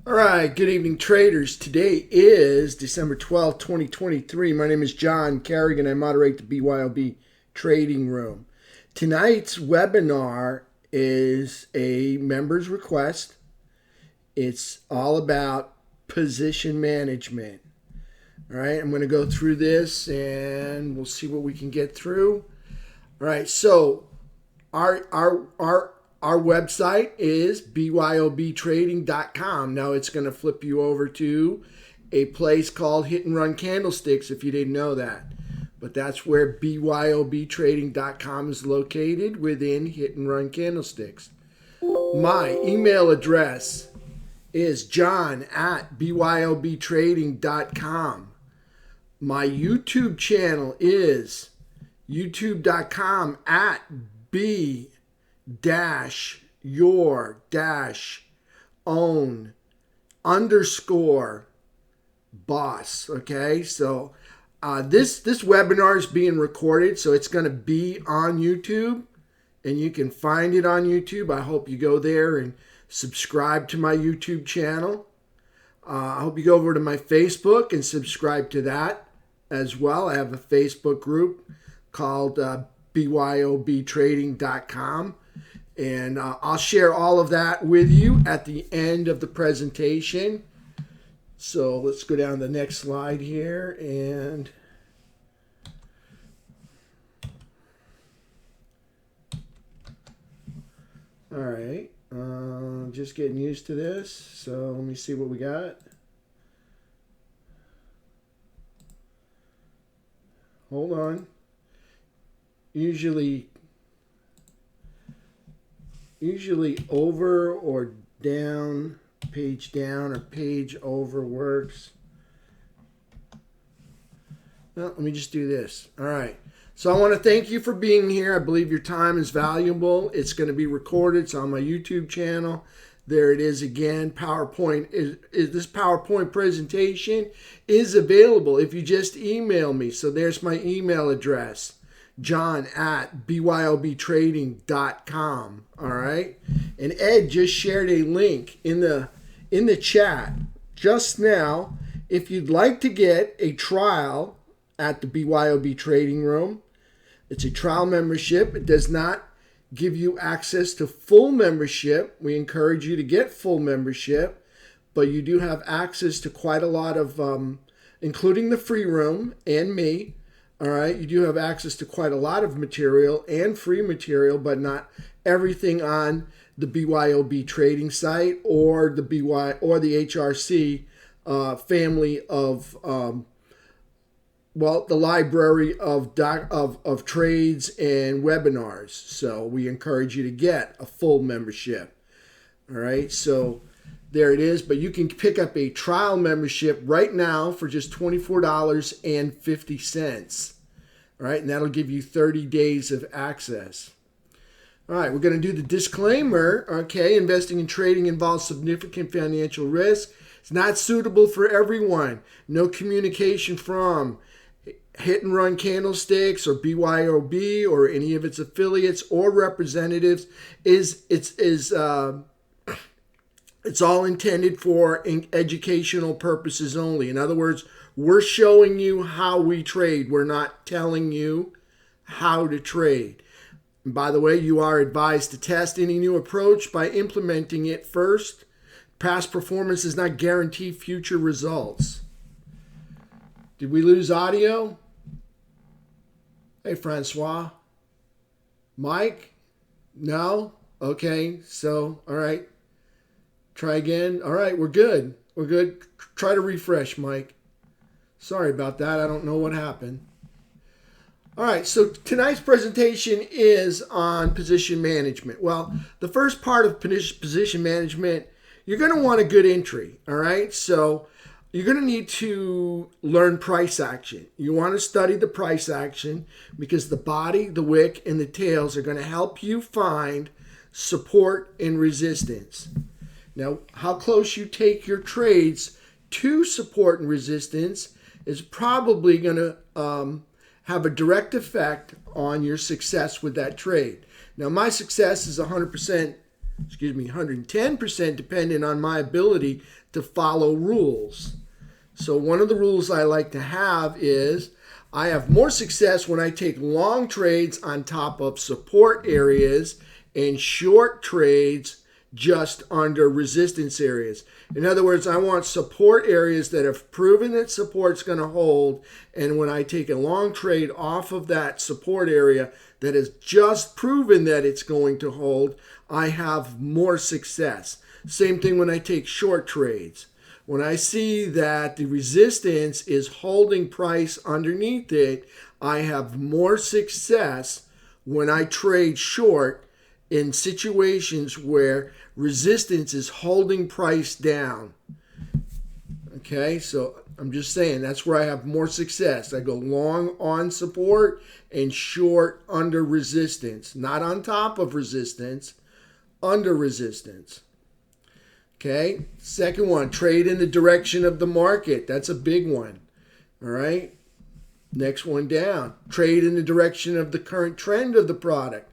All right, good evening, traders. Today is December 12th, 2023. My name is John Kerrigan. I moderate the BYOB Trading Room. Tonight's webinar is a member's request. It's all about position management. All right, I'm going to go through this and we'll see what we can get through. All right, so our website is BYOBtrading.com. Now it's going to flip you over to a place called Hit and Run Candlesticks if you didn't know that. But that's where BYOBtrading.com is located within Hit and Run Candlesticks. My email address is john@BYOBtrading.com. My YouTube channel is youtube.com@b-own_boss. Okay, so this webinar is being recorded, so it's going to be on YouTube, and you can find it on YouTube. I hope you go there and subscribe to my YouTube channel. I hope you go over to my Facebook and subscribe to that as well. I have a Facebook group called BYOBtrading.com, and I'll share all of that with you at the end of the presentation. So let's go down to the next slide here, and all right, just getting used to this. So let me see what we got. Hold on. Usually over or down or page over works. Well, let me just do this. All right. So I want to thank you for being here. I believe your time is valuable. It's going to be recorded. It's on my YouTube channel. There it is again. PowerPoint this PowerPoint presentation is available if you just email me. So there's my email address, john@BYOBtrading.com. All right. And Ed just shared a link in the chat just now. If you'd like to get a trial at the BYOB Trading Room, it's a trial membership. It does not give you access to full membership. We encourage you to get full membership, but you do have access to quite a lot of, including the free room and me. All right, you do have access to quite a lot of material and free material, but not everything on the BYOB trading site or the HRC family of the library of trades and webinars. So we encourage you to get a full membership. All right, so there it is. But you can pick up a trial membership right now for just $24.50. All right, and that'll give you 30 days of access. All right, we're going to do the disclaimer. Okay, investing and trading involves significant financial risk. It's not suitable for everyone. No communication from Hit and Run Candlesticks or BYOB or any of its affiliates or representatives it's all intended for educational purposes only. In other words, we're showing you how we trade. We're not telling you how to trade. And by the way, you are advised to test any new approach by implementing it first. Past performance does not guarantee future results. Did we lose audio? Hey, Francois. Mike? No? Okay, so, all right. Try again. All right, we're good. We're good. Try to refresh, Mike. Sorry about that. I don't know what happened. All right, so tonight's presentation is on position management. Well, the first part of position management, you're going to want a good entry, all right? So you're going to need to learn price action. You want to study the price action because the body, the wick, and the tails are going to help you find support and resistance. Now, how close you take your trades to support and resistance is probably going to have a direct effect on your success with that trade. Now, my success is 100% 110% dependent on my ability to follow rules. So one of the rules I like to have is I have more success when I take long trades on top of support areas and short trades just under resistance areas. In other words, I want support areas that have proven that support's going to hold, and when I take a long trade off of that support area that has just proven that it's going to hold, I have more success. Same thing when I take short trades. When I see that the resistance is holding price underneath it, I have more success when I trade short in situations where resistance is holding price down. Okay, so I'm just saying that's where I have more success. I go long on support and short under resistance. Not on top of resistance, under resistance. Okay, second one, trade in the direction of the market. That's a big one. All right, next one down, trade in the direction of the current trend of the product.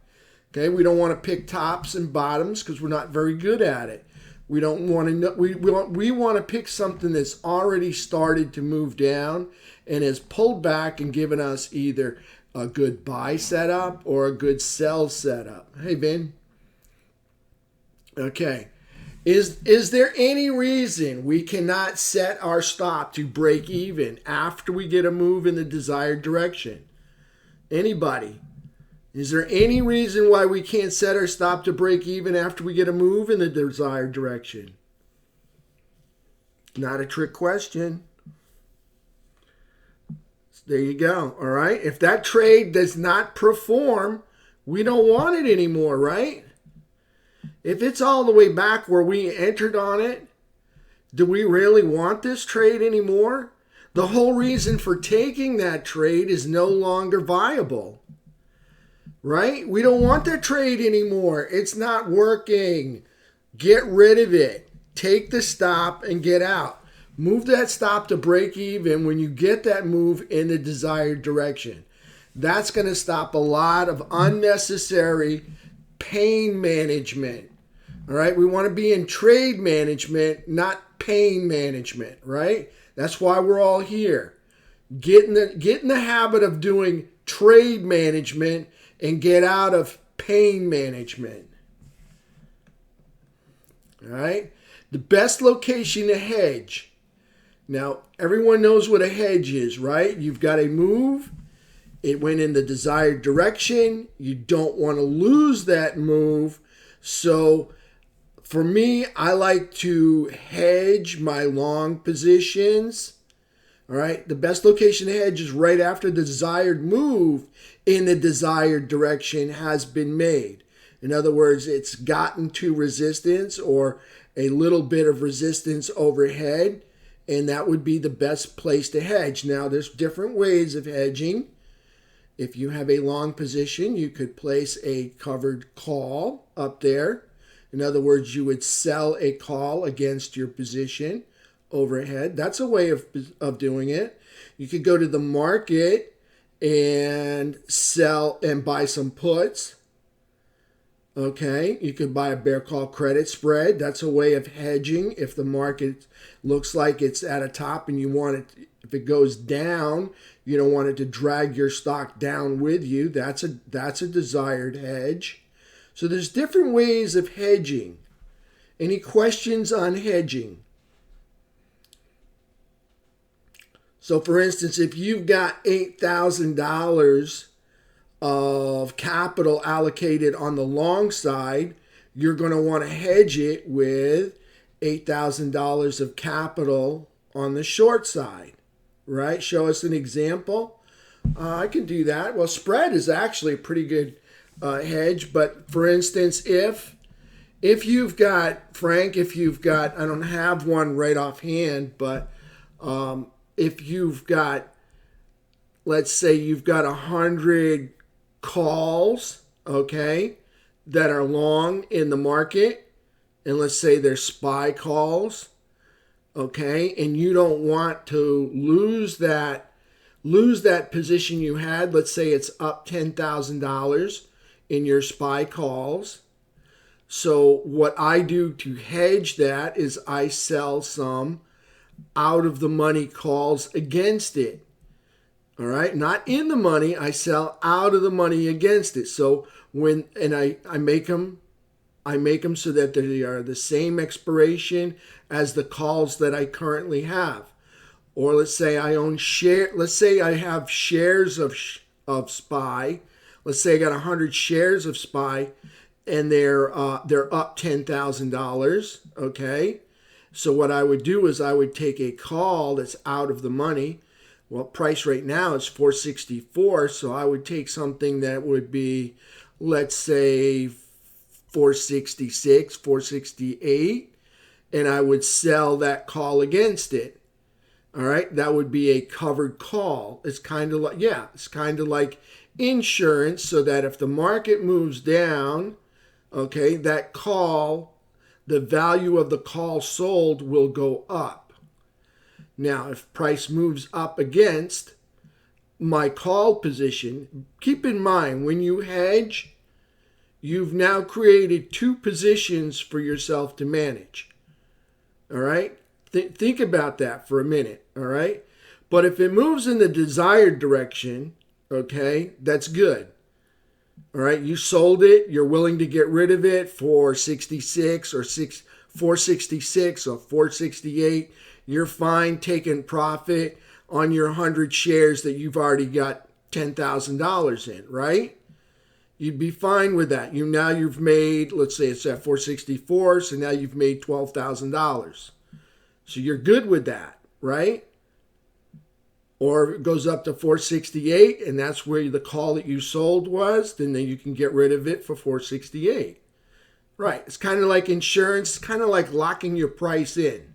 Okay, we don't want to pick tops and bottoms because we're not very good at it. We don't want to know, we want to pick something that's already started to move down and has pulled back and given us either a good buy setup or a good sell setup. Hey, Ben. Okay. Is there any reason we cannot set our stop to break even after we get a move in the desired direction? Anybody? Is there any reason why we can't set our stop to break even after we get a move in the desired direction? Not a trick question. There you go. All right. If that trade does not perform, we don't want it anymore, right? If it's all the way back where we entered on it, do we really want this trade anymore? The whole reason for taking that trade is no longer viable, right? We don't want that trade anymore. It's not working. Get rid of it. Take the stop and get out. Move that stop to break even when you get that move in the desired direction. That's going to stop a lot of unnecessary pain management. All right, we want to be in trade management, not pain management, right? That's why we're all here. Get in the habit of doing trade management and get out of pain management. All right, the best location to hedge. Now, everyone knows what a hedge is, right? You've got a move. It went in the desired direction. You don't want to lose that move. So for me, I like to hedge my long positions. All right. The best location to hedge is right after the desired move in the desired direction has been made. In other words, it's gotten to resistance or a little bit of resistance overhead, and that would be the best place to hedge. Now, there's different ways of hedging. If you have a long position, you could place a covered call up there. In other words, you would sell a call against your position overhead. That's a way of doing it. You could go to the market and sell and buy some puts. Okay, you could buy a bear call credit spread. That's a way of hedging. If the market looks like it's at a top and you want it, if it goes down, you don't want it to drag your stock down with you. That's a desired hedge. So there's different ways of hedging. Any questions on hedging? So for instance, if you've got $8,000 of capital allocated on the long side, you're going to want to hedge it with $8,000 of capital on the short side, right? Show us an example. I can do that. Well, spread is actually a pretty good hedge, but for instance, if you've got, Frank, I don't have one right offhand, but if you've got, let's say you've got 100 calls, okay, that are long in the market, and let's say they're SPY calls, okay, and you don't want to lose that position you had. Let's say it's up $10,000 in your SPY calls. So what I do to hedge that is I sell some out of the money calls against it. All right, not in the money, I sell out of the money against it. So I make them so that they are the same expiration as the calls that I currently have. Or let's say let's say I have shares of SPY. Let's say I got 100 shares of SPY and they're up $10,000, okay? So what I would do is I would take a call that's out of the money. Well, price right now is 464, so I would take something that would be, let's say, 466, 468, and I would sell that call against it. All right, that would be a covered call. It's kind of like insurance, so that if the market moves down, okay, that call, the value of the call sold will go up. Now, if price moves up against my call position, keep in mind when you hedge, you've now created two positions for yourself to manage. All right? Think about that for a minute. All right? But if it moves in the desired direction, okay, that's good. All right? You sold it. You're willing to get rid of it for 66 or 466 or 468. You're fine taking profit on your 100 shares that you've already got $10,000 in, right? You'd be fine with that. You've made, let's say it's at 464, so now you've made $12,000. So you're good with that, right? Or if it goes up to 468 and that's where the call that you sold was, then you can get rid of it for 468. Right. It's kind of like insurance. It's kind of like locking your price in.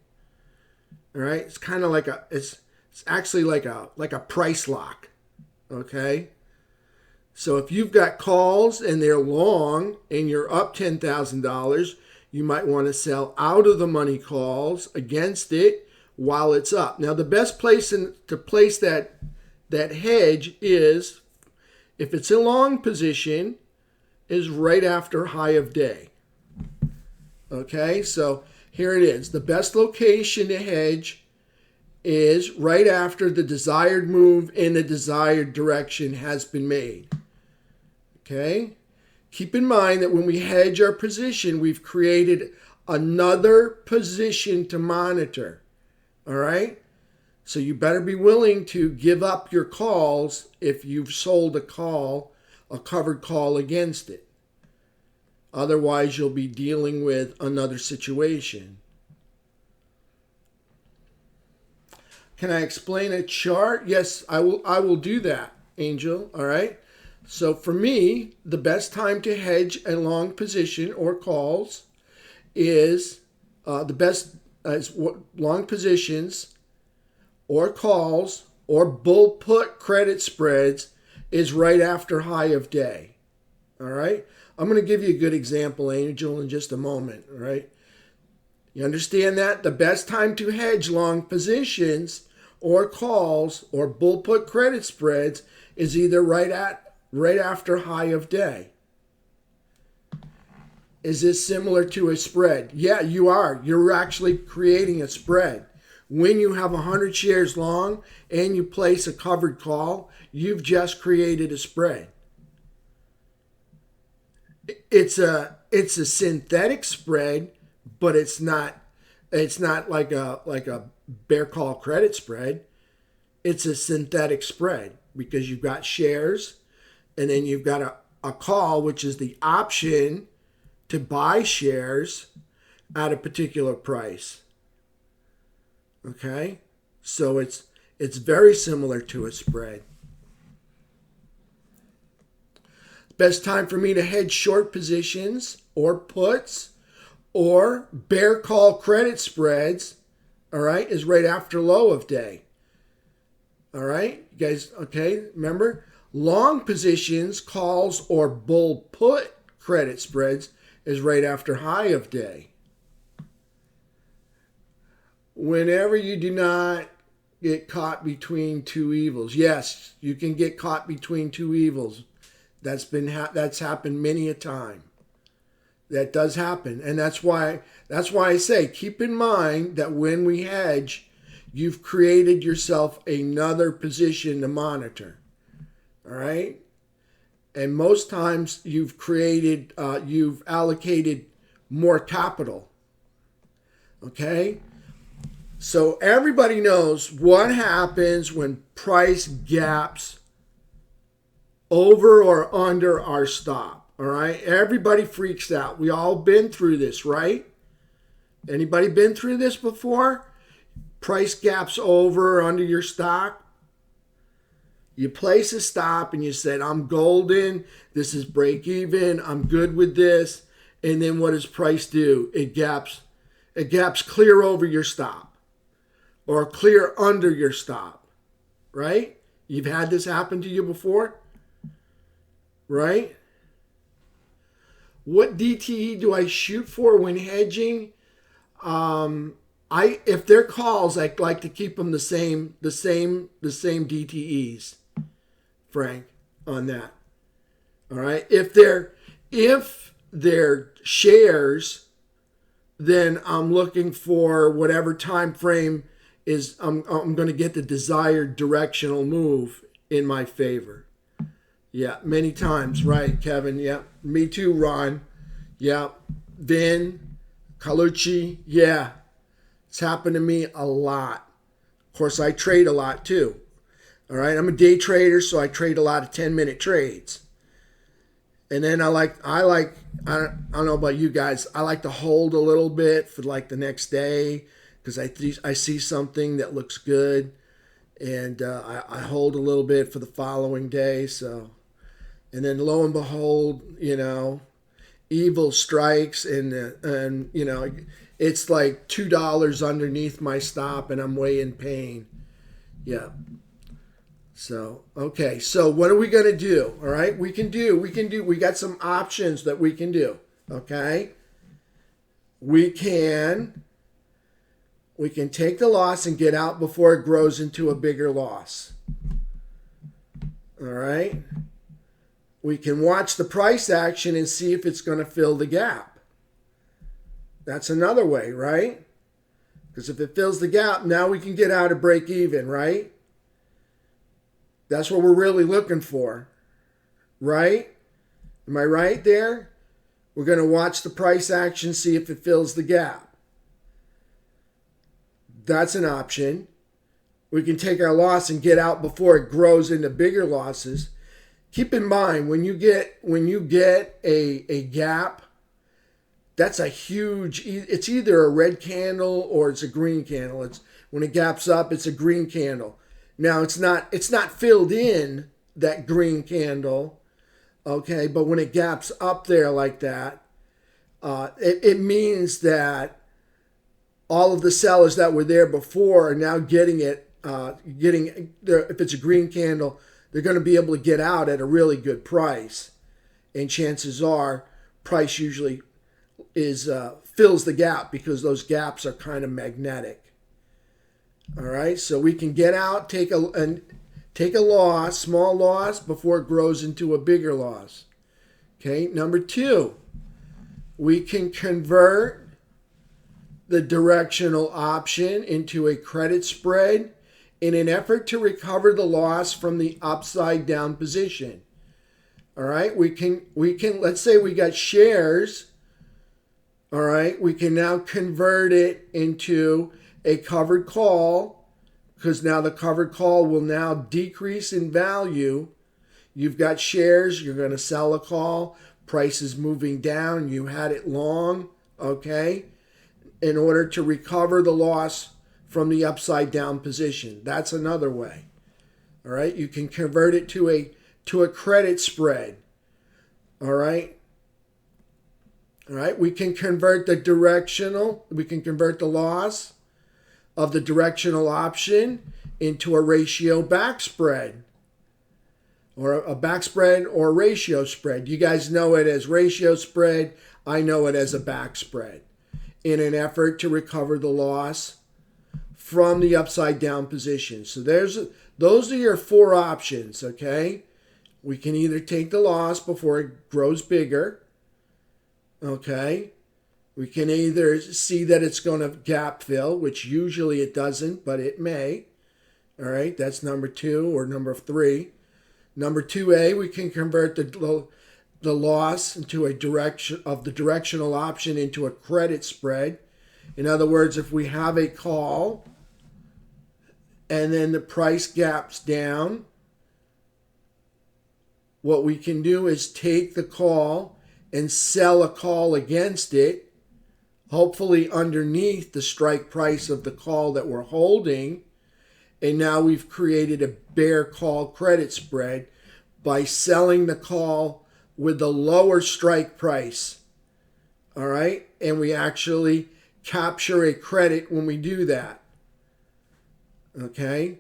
All right. It's kind of like it's actually like a price lock. Okay. So if you've got calls and they're long and you're up $10,000, you might want to sell out of the money calls against it while it's up. Now, the best place to place that hedge is, if it's a long position, is right after high of day. Okay, so here it is. The best location to hedge is right after the desired move in the desired direction has been made. Okay? Keep in mind that when we hedge our position, we've created another position to monitor. All right? So you better be willing to give up your calls if you've sold a covered call against it. Otherwise, you'll be dealing with another situation. Can I explain a chart? Yes, I will do that, Angel. All right? So for me, the best time to hedge a long position or calls is long positions or calls or bull put credit spreads is right after high of day. All right? I'm going to give you a good example, Angel, in just a moment. All right? You understand that? The best time to hedge long positions or calls or bull put credit spreads is either right after high of day. Is this similar to a spread? Yeah, you are. You're actually creating a spread. When you have 100 shares long and you place a covered call, you've just created a spread. It's a synthetic spread, but it's not like a bear call credit spread. It's a synthetic spread because you've got shares and then you've got a call, which is the option to buy shares at a particular price. Okay? So it's very similar to a spread. Best time for me to hedge short positions or puts or bear call credit spreads, all right, is right after low of day. All right? You guys, okay? Remember? Long positions, calls, or bull put credit spreads is right after high of day. Whenever you do not get caught between two evils. Yes, you can get caught between two evils. That's happened many a time. That does happen. And that's why I say keep in mind that when we hedge, you've created yourself another position to monitor. All right? And most times you've allocated more capital. Okay? So everybody knows what happens when price gaps over or under our stop. All right? Everybody freaks out. We all been through this, right? Anybody been through this before? Price gaps over or under your stop. You place a stop and you said, I'm golden. This is break even. I'm good with this. And then what does price do? It gaps clear over your stop or clear under your stop, right? You've had this happen to you before, right? What DTE do I shoot for when hedging? If they're calls, I like to keep them the same DTEs, Frank, on that. All right. If they're shares, then I'm looking for whatever time frame is. I'm going to get the desired directional move in my favor. Yeah, many times, right, Kevin? Yeah, me too, Ron. Yeah, Vin, Calucci. Yeah, it's happened to me a lot. Of course, I trade a lot too. All right, I'm a day trader, so I trade a lot of 10-minute trades. And then I don't know about you guys, I like to hold a little bit for like the next day because I see something that looks good, and I hold a little bit for the following day. So, and then lo and behold, evil strikes, and it's like $2 underneath my stop, and I'm way in pain. Yeah. So, okay. So what are we going to do? All right. We got some options that we can do. Okay. We can take the loss and get out before it grows into a bigger loss. All right. We can watch the price action and see if it's going to fill the gap. That's another way, right? Because if it fills the gap, now we can get out of break even, right? That's what we're really looking for, right? Am I right there? We're going to watch the price action, see if it fills the gap. That's an option. We can take our loss and get out before it grows into bigger losses. Keep in mind, when you get a gap, that's a huge, it's either a red candle or it's a green candle. It's when it gaps up, it's a green candle. Now it's not filled in, that green candle, okay, but when it gaps up there like that, it means that all of the sellers that were there before are now getting it, if it's a green candle, they're going to be able to get out at a really good price. And chances are price usually fills the gap because those gaps are kind of magnetic. All right, so we can get out, take a loss, small loss, before it grows into a bigger loss. Okay, number 2, we can convert the directional option into a credit spread in an effort to recover the loss from the upside down position. All right, we can let's say we got shares. All right, we can now convert it into a covered call, because now the covered call will now decrease in value. You've got shares, you're going to sell a call, price is moving down, you had it long, okay, in order to recover the loss from the upside down position. That's another way. All right, you can convert it to a credit spread. All right. All right, we can convert the loss of the directional option into a ratio back spread, or a back spread or ratio spread. You guys know it as ratio spread. I know it as a back spread, in an effort to recover the loss from the upside down position. So those are your 4 options, okay? We can either take the loss before it grows bigger. Okay. We can either see that it's going to gap fill, which usually it doesn't, but it may. All right, that's number 2 or number 3. Number 2A, we can convert the loss into a direction of the directional option into a credit spread. In other words, if we have a call and then the price gaps down, what we can do is take the call and sell a call against it, hopefully underneath the strike price of the call that we're holding. And now we've created a bear call credit spread by selling the call with the lower strike price. All right? And we actually capture a credit when we do that. Okay?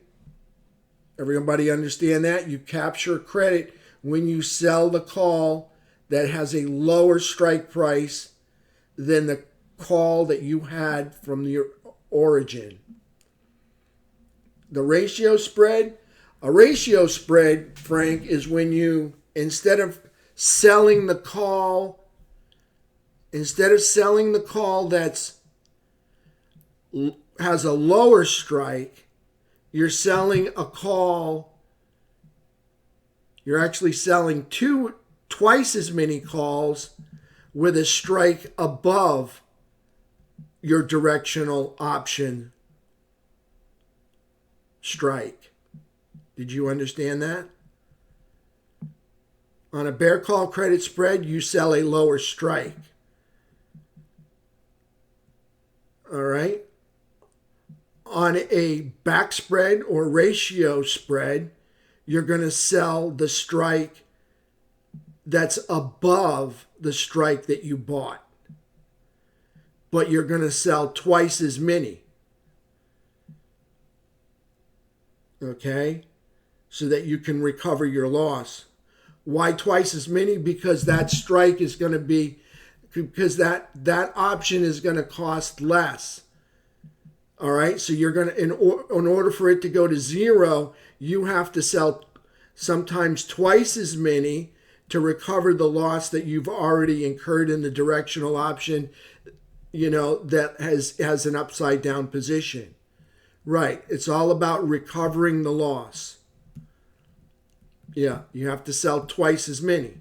Everybody understand that? You capture credit when you sell the call that has a lower strike price than the call that you had from the origin. The ratio spread. A ratio spread, Frank, is when you, instead of selling the call that's has a lower strike, you're selling a call. You're actually selling twice as many calls with a strike above your directional option strike. Did you understand that? On a bear call credit spread, you sell a lower strike. All right? On a back spread or ratio spread, you're going to sell the strike that's above the strike that you bought. But you're going to sell twice as many. Okay? So that you can recover your loss. Why twice as many? Because that strike is going to be, because that option is going to cost less. All right? So you're going to, in order for it to go to zero, you have to sell sometimes twice as many to recover the loss that you've already incurred in the directional option, that has an upside down position. Right. It's all about recovering the loss. Yeah, you have to sell twice as many.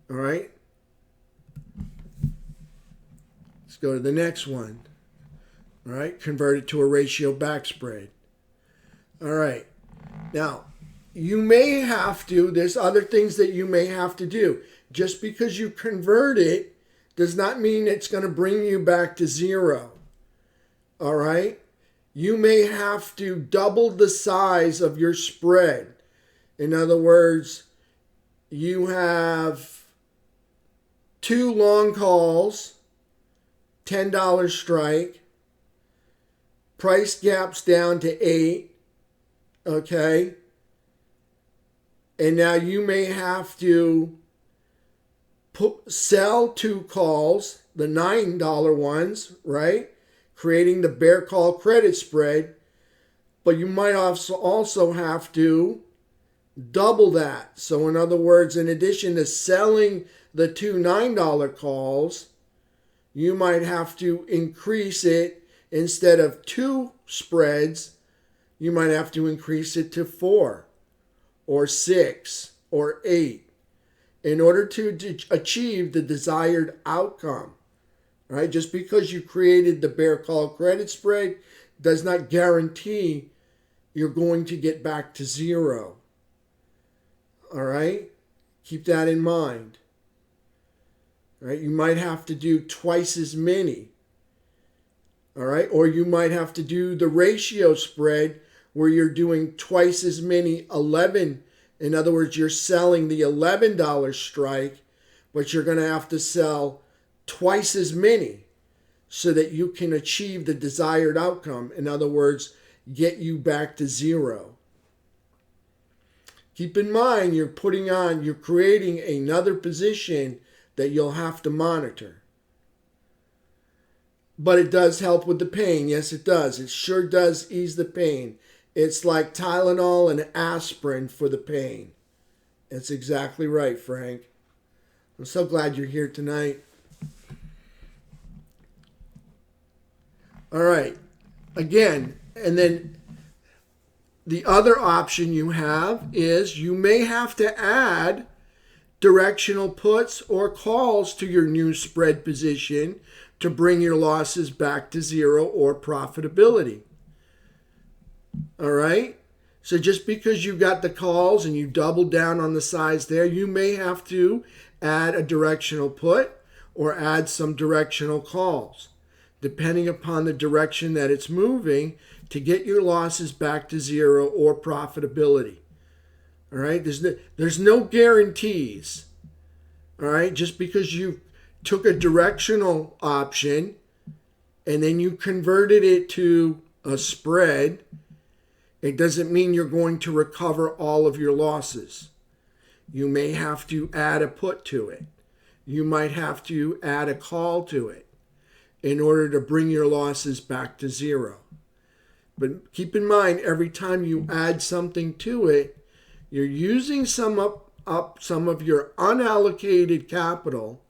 All right. Let's go to the next one. All right. Convert it to a ratio back spread. All right. Now, you may have to, there's other things that you may have to do. Just because you convert it does not mean it's going to bring you back to zero. All right? You may have to double the size of your spread. In other words, you have 2 long calls, $10 strike, price gaps down to 8, okay? And now you may have to sell 2 calls, the $9 ones, right? Creating the bear call credit spread. But you might also have to double that. So in other words, in addition to selling the 2 $9 calls, you might have to increase it. Instead of 2 spreads, you might have to increase it to 4 or 6 or 8 in order to achieve the desired outcome. Right? Just because you created the bear call credit spread does not guarantee you're going to get back to zero. All right? Keep that in mind. All right? You might have to do twice as many. All right? Or you might have to do the ratio spread where you're doing twice as many 11. In other words, you're selling the $11 strike, but you're going to have to sell twice as many so that you can achieve the desired outcome. In other words, get you back to zero. Keep in mind, you're creating another position that you'll have to monitor. But it does help with the pain. Yes, it does. It sure does ease the pain. It's like Tylenol and aspirin for the pain. That's exactly right, Frank. I'm so glad you're here tonight. All right. Again, and then the other option you have is you may have to add directional puts or calls to your new spread position to bring your losses back to zero or profitability. All right? So just because you got the calls and you double down on the size there, you may have to add a directional put or add some directional calls, depending upon the direction that it's moving, to get your losses back to zero or profitability. All right? There's no guarantees. All right? Just because you took a directional option and then you converted it to a spread, it doesn't mean you're going to recover all of your losses. You may have to add a put to it. You might have to add a call to it in order to bring your losses back to zero. But keep in mind, every time you add something to it, you're using some of your unallocated capital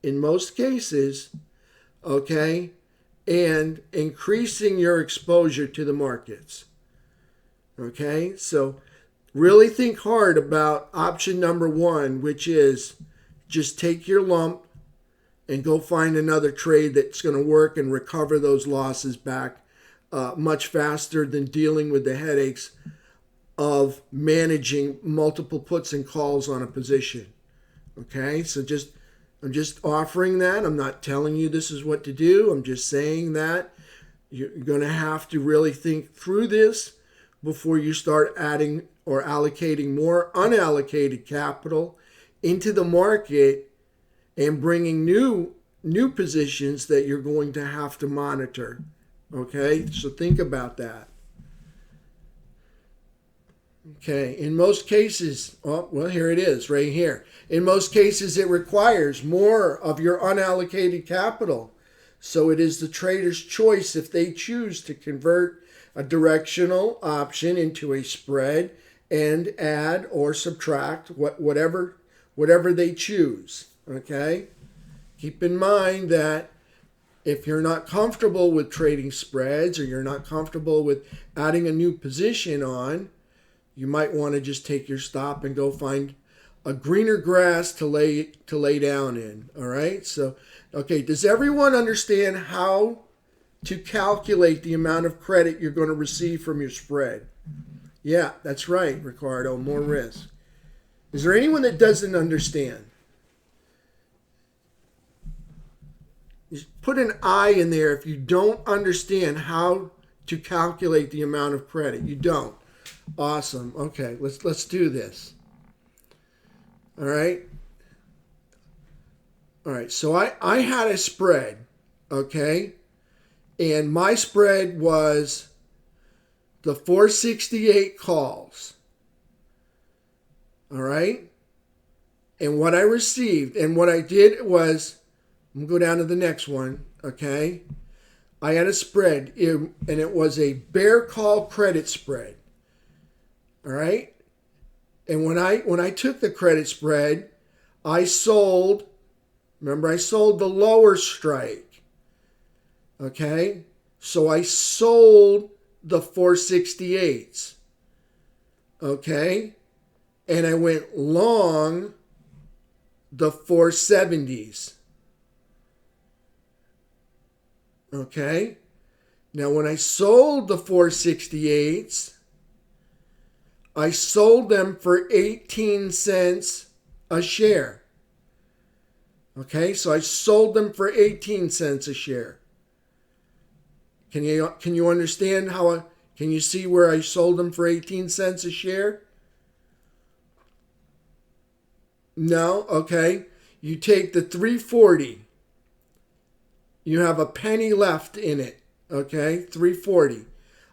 in most cases, okay, and increasing your exposure to the markets. Okay, so really think hard about option number one, which is just take your lump and go find another trade that's going to work and recover those losses back much faster than dealing with the headaches of managing multiple puts and calls on a position. Okay, so I'm just offering that. I'm not telling you this is what to do. I'm just saying that you're going to have to really think through this before you start adding or allocating more unallocated capital into the market and bringing new positions that you're going to have to monitor. Okay, so think about that. Okay, in most cases, here it is right here. In most cases, it requires more of your unallocated capital. So it is the trader's choice if they choose to convert a directional option into a spread and add or subtract whatever they choose. Okay? Keep in mind that if you're not comfortable with trading spreads or you're not comfortable with adding a new position on, you might want to just take your stop and go find a greener grass to lay down in. All right? So, okay, does everyone understand how to calculate the amount of credit you're going to receive from your spread? Yeah, that's right, Ricardo, more risk. Is there anyone that doesn't understand? Just put an I in there if you don't understand how to calculate the amount of credit. You don't. Awesome. Okay, let's do this. All right. All right, so I had a spread, okay? And my spread was the 468 calls. All right? And what I received, and what I did was, I'm going to go down to the next one, okay? I had a spread, and it was a bear call credit spread. All right? And when I took the credit spread, I sold, remember I sold the lower strike. Okay? So I sold the 468s. Okay? And I went long the 470s. Okay? Now when I sold the 468s, I sold them for 18 cents a share. Okay, so I sold them for 18 cents a share. Can you understand how can you see where I sold them for 18 cents a share? No? Okay. You take the 340. You have a penny left in it. Okay? 340.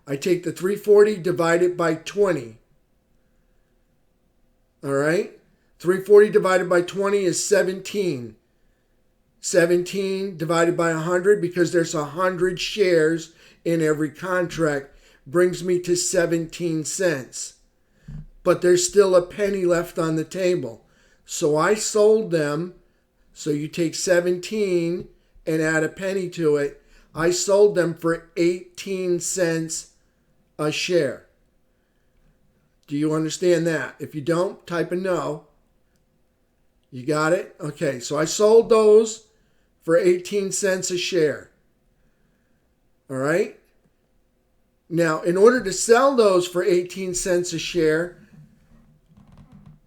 I take the 340, divide it by 20. All right? 340 divided by 20 is 17. 17 divided by 100, because there's 100 shares in every contract, brings me to 17 cents. But there's still a penny left on the table. So I sold them. So you take 17 and add a penny to it. I sold them for 18 cents a share. Do you understand that? If you don't, type a no. You got it? Okay, so I sold those for 18 cents a share. All right? Now, in order to sell those for 18 cents a share,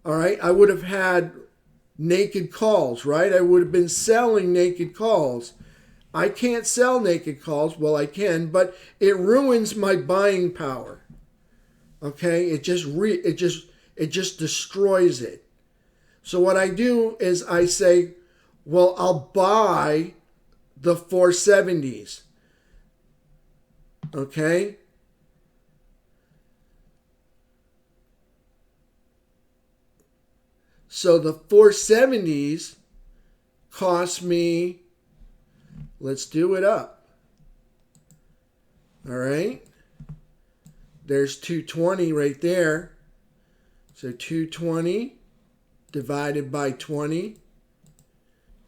all right, I would have had naked calls, right? I would have been selling naked calls. I can't sell naked calls. Well, I can, but it ruins my buying power. Okay? It just destroys it. So what I do is I say, well, I'll buy the 470s. Okay? So the 470s cost me, let's do it up. All right? There's 220 right there. So 220 divided by 20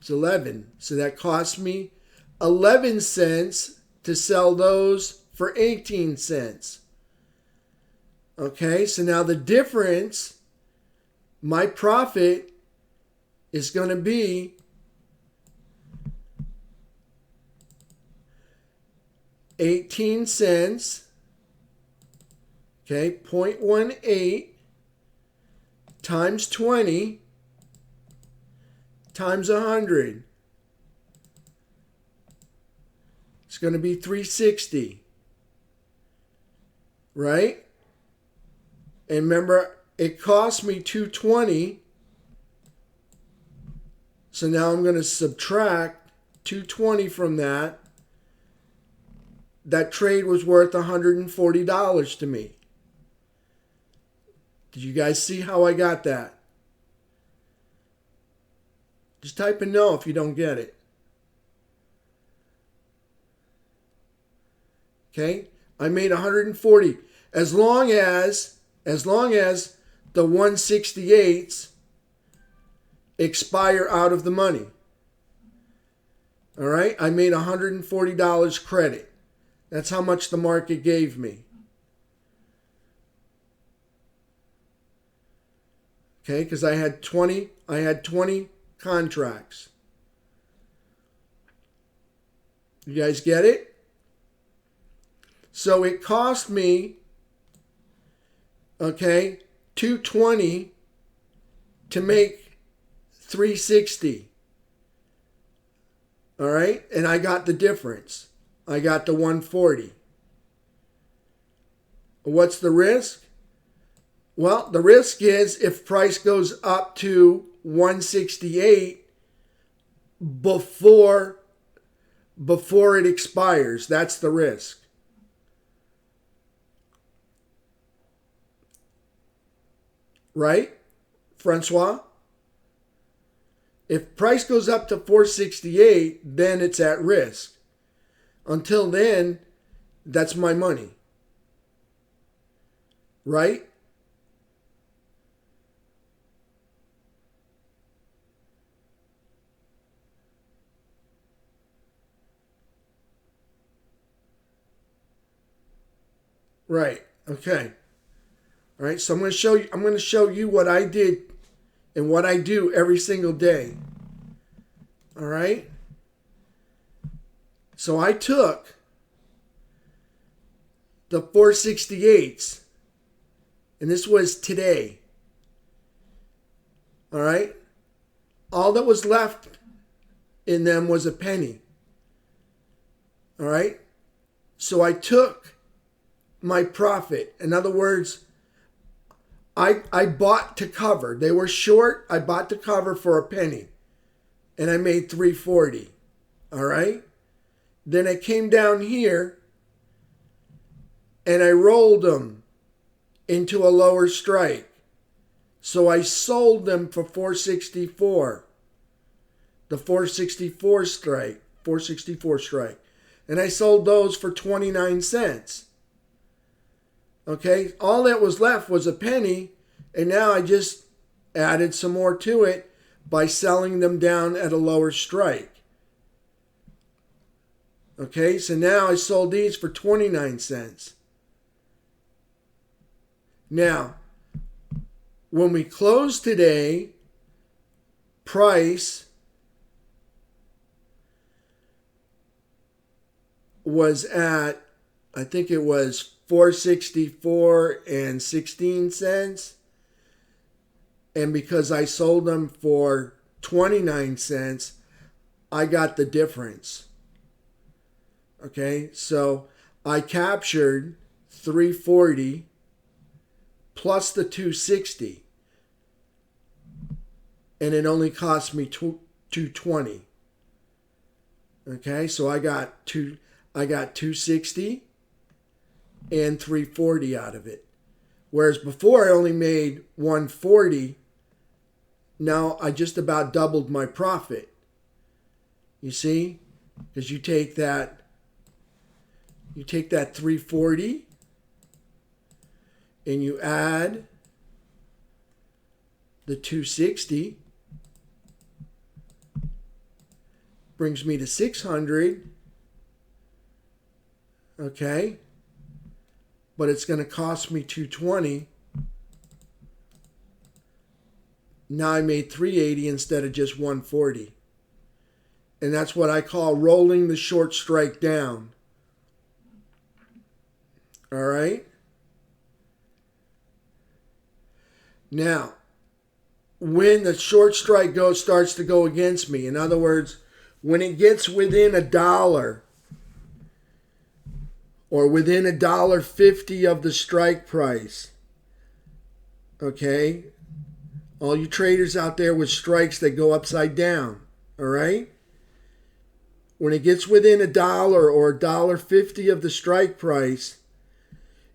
is 11. So that cost me 11 cents to sell those for 18 cents. Okay, so now the difference, my profit is going to be 18 cents, okay, 0.18 times 20 times 100. It's going to be 360, right? And remember, it cost me 220. So now I'm going to subtract 220 from that. That trade was worth $140 to me. Did you guys see how I got that? Just type a no if you don't get it. Okay? I made 140 as long as the 168s expire out of the money. All right? I made $140 credit. That's how much the market gave me. Okay? Because I had 20 contracts. You guys get it? So it cost me, okay, 220 to make 360. All right? And I got the difference. I got the 140. What's the risk? Well, the risk is if price goes up to 168 before it expires. That's the risk. Right, Francois? If price goes up to 468, then it's at risk. Until then, that's my money. Right? Right. Okay. All right. So I'm going to show you what I did and what I do every single day. All right? So I took the 468s, and this was today. All right? All that was left in them was a penny. All right? So I took my profit. In other words, I bought to cover. They were short. I bought to cover for a penny, and I made 340. All right? Then I came down here and I rolled them into a lower strike. So I sold them for 464. The 464 strike. And I sold those for 29 cents. Okay? All that was left was a penny, and now I just added some more to it by selling them down at a lower strike. Okay, so now I sold these for 29 cents. Now, when we close today, price was at, I think it was 464 and 16 cents. And because I sold them for 29 cents, I got the difference. Okay, so I captured 340 plus the 260. And it only cost me 220. Okay, so I got 260 and 340 out of it. Whereas before I only made 140. Now I just about doubled my profit. You see? Because you take that 340 and you add the 260, brings me to 600. Okay? But it's going to cost me 220. Now I made 380 instead of just 140. And that's what I call rolling the short strike down. All right? Now, when the short strike starts to go against me, in other words, when it gets within $1 or within $1.50 of the strike price, okay? All you traders out there with strikes that go upside down, all right? When it gets within $1 or $1.50 of the strike price,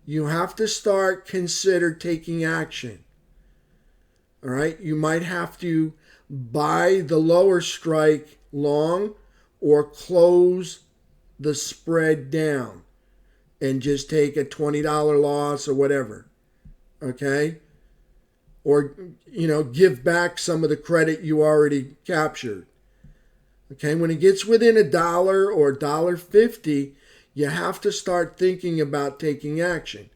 you have to consider taking action. All right? You might have to buy the lower strike long or close the spread down and just take a $20 loss or whatever. Okay? Or, give back some of the credit you already captured. Okay? When it gets within $1 or $1.50, you have to start thinking about taking action.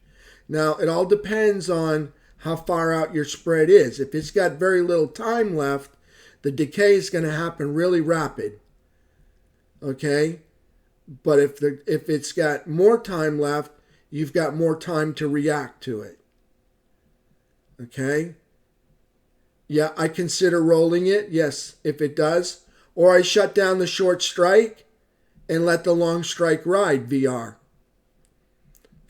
Now, it all depends on how far out your spread is. If it's got very little time left, the decay is going to happen really rapid. Okay? But if it's got more time left, you've got more time to react to it. Okay? Yeah, I consider rolling it. Yes, if it does. Or I shut down the short strike and let the long strike ride, VR.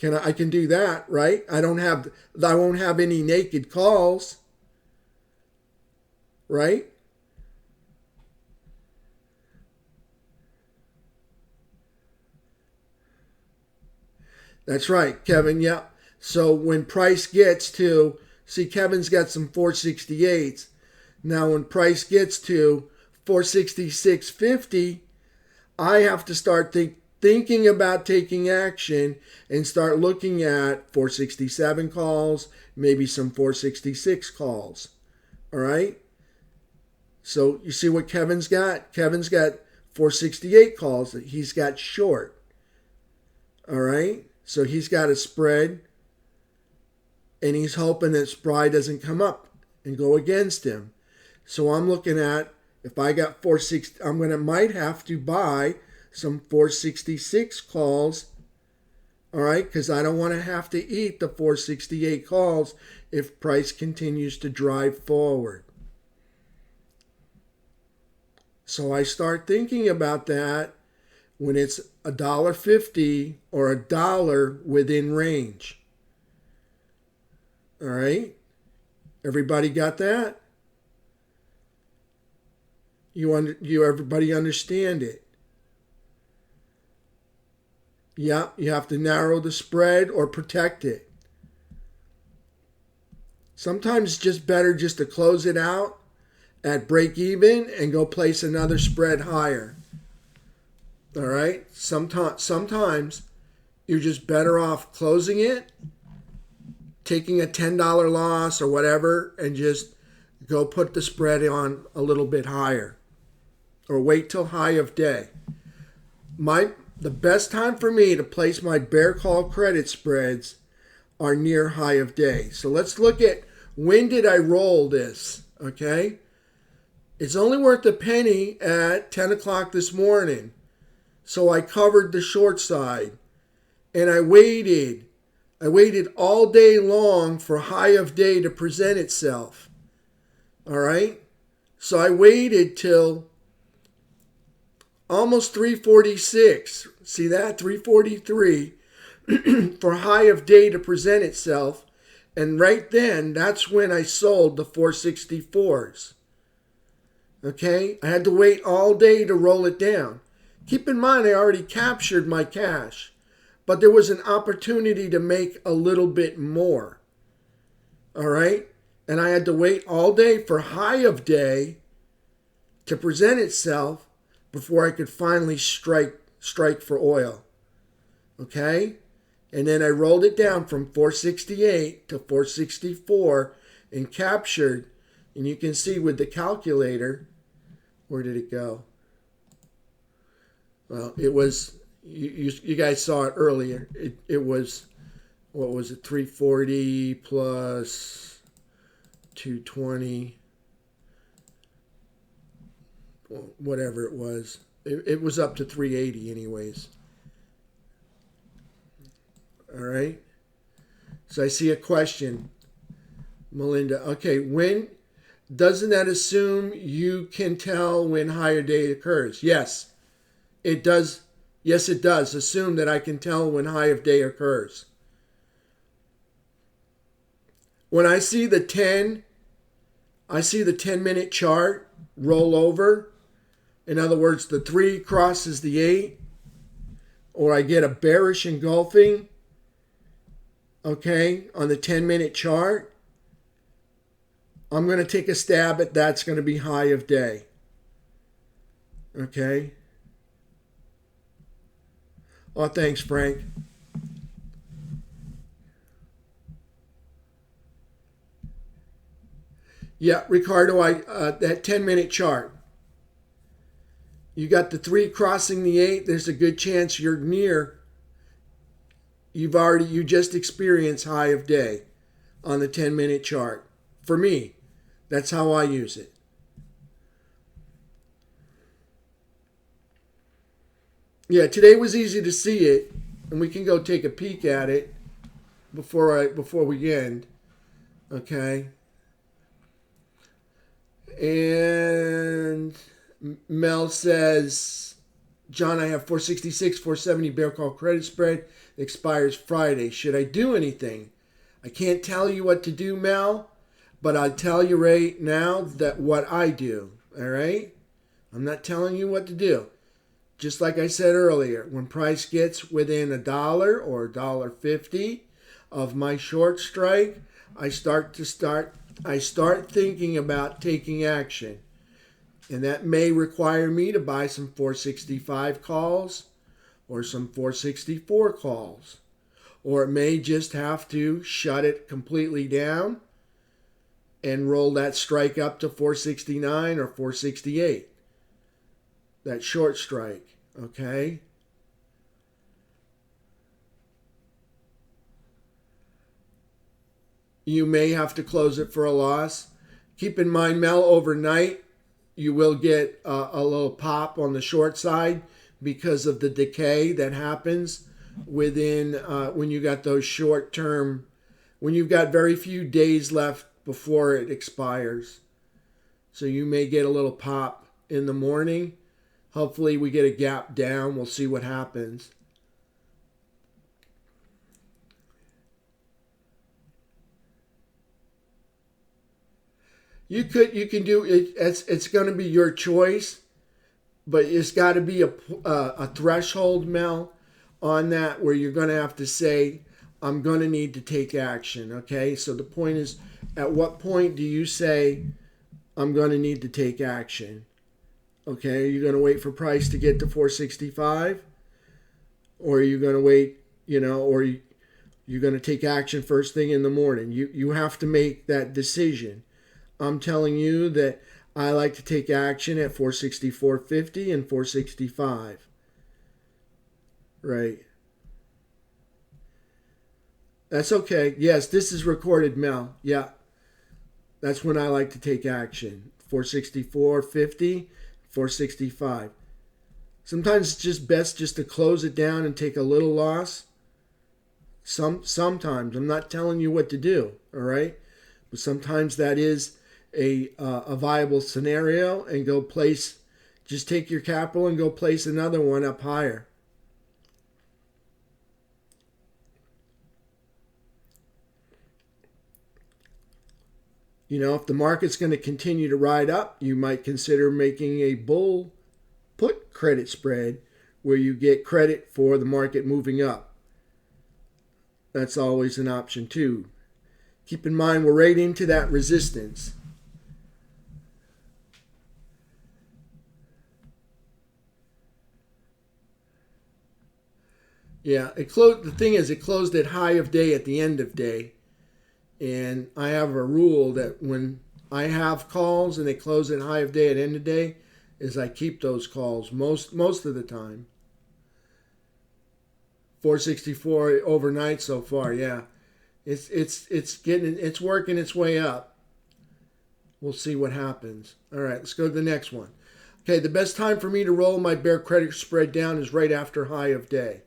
I can do that, right? I won't have any naked calls. Right? That's right, Kevin. Yeah. So when price gets to, see, Kevin's got some 468s. Now when price gets to 466.50, I have to start thinking about taking action and start looking at 467 calls, maybe some 466 calls. All right? So you see what Kevin's got? Kevin's got 468 calls that he's got short. All right? So he's got a spread, and he's hoping that SPRY doesn't come up and go against him. So I'm looking at, if I got 460, might have to buy some 466 calls, all right, because I don't want to have to eat the 468 calls if price continues to drive forward. So I start thinking about that when it's $1.50 or $1 within range. All right? Everybody got that? Everybody understand it? Yeah, you have to narrow the spread or protect it. Sometimes it's just better just to close it out at break even and go place another spread higher. All right? Sometimes you're just better off closing it, taking a $10 loss or whatever, and just go put the spread on a little bit higher, or wait till high of day. The best time for me to place my bear call credit spreads are near high of day. So let's look at when did I roll this, okay? It's only worth a penny at 10 o'clock this morning. So I covered the short side and I waited. I waited all day long for high of day to present itself. All right? So I waited till almost 346. See that? 343 for high of day to present itself. And right then, that's when I sold the 464s. Okay? I had to wait all day to roll it down. Keep in mind, I already captured my cash, but there was an opportunity to make a little bit more. All right? And I had to wait all day for high of day to present itself before I could finally strike for oil. Okay? And then I rolled it down from 468 to 464 and captured. And you can see with the calculator, where did it go? Well, it was, you guys saw it earlier. It was, what was it, 340 plus 220, whatever it was. It was up to 380 anyways. All right. So I see a question, Melinda. Okay, when doesn't that assume you can tell when higher day occurs? Yes, it does. Yes, it does assume that I can tell when high of day occurs. When I see the 10-minute chart roll over. In other words, the 3 crosses the 8, or I get a bearish engulfing, okay, on the 10-minute chart, I'm going to take a stab at that's going to be high of day. Okay. Oh, thanks, Frank. Yeah, Ricardo, that 10-minute chart. You got the 3 crossing the 8. There's a good chance you're near. You just experienced high of day on the 10-minute chart. For me, that's how I use it. Yeah, today was easy to see it, and we can go take a peek at it before we end. Okay. And Mel says, John, I have 466, 470 bear call credit spread. It expires Friday. Should I do anything? I can't tell you what to do, Mel, but I'll tell you right now that what I do. All right? I'm not telling you what to do. Just like I said earlier, when price gets within $1 or $1.50 of my short strike, I start thinking about taking action. And that may require me to buy some 465 calls or some 464 calls. Or it may just have to shut it completely down and roll that strike up to 469 or 468. That short strike, okay? You may have to close it for a loss. Keep in mind, Mel, overnight, you will get a little pop on the short side because of the decay that happens within when you got those short-term, when you've got very few days left before it expires. So you may get a little pop in the morning. Hopefully we get a gap down. We'll see what happens. You can do it. It's going to be your choice, but it's got to be a threshold, Mel, on that where you're going to have to say, I'm going to need to take action. Okay, so the point is, at what point do you say, I'm going to need to take action? Okay, are you going to wait for price to get to 465, or are you going to wait? Or you're going to take action first thing in the morning? You have to make that decision. I'm telling you that I like to take action at 464.50 and 465. Right. That's okay. Yes, this is recorded, Mel. Yeah. That's when I like to take action. 464.50, 465. Sometimes it's just best just to close it down and take a little loss. Sometimes I'm not telling you what to do, all right? But sometimes that is a viable scenario, and go place. Just take your capital and go place another one up higher. You know, if the market's going to continue to ride up, you might consider making a bull put credit spread where you get credit for the market moving up. That's always an option too. Keep in mind, we're right into that resistance. Yeah, it closed. The thing is, it closed at high of day at the end of day. And I have a rule that when I have calls and they close at high of day at end of day, is I keep those calls most of the time. 464 overnight so far, yeah. It's working its way up. We'll see what happens. All right, let's go to the next one. Okay, the best time for me to roll my bear credit spread down is right after high of day.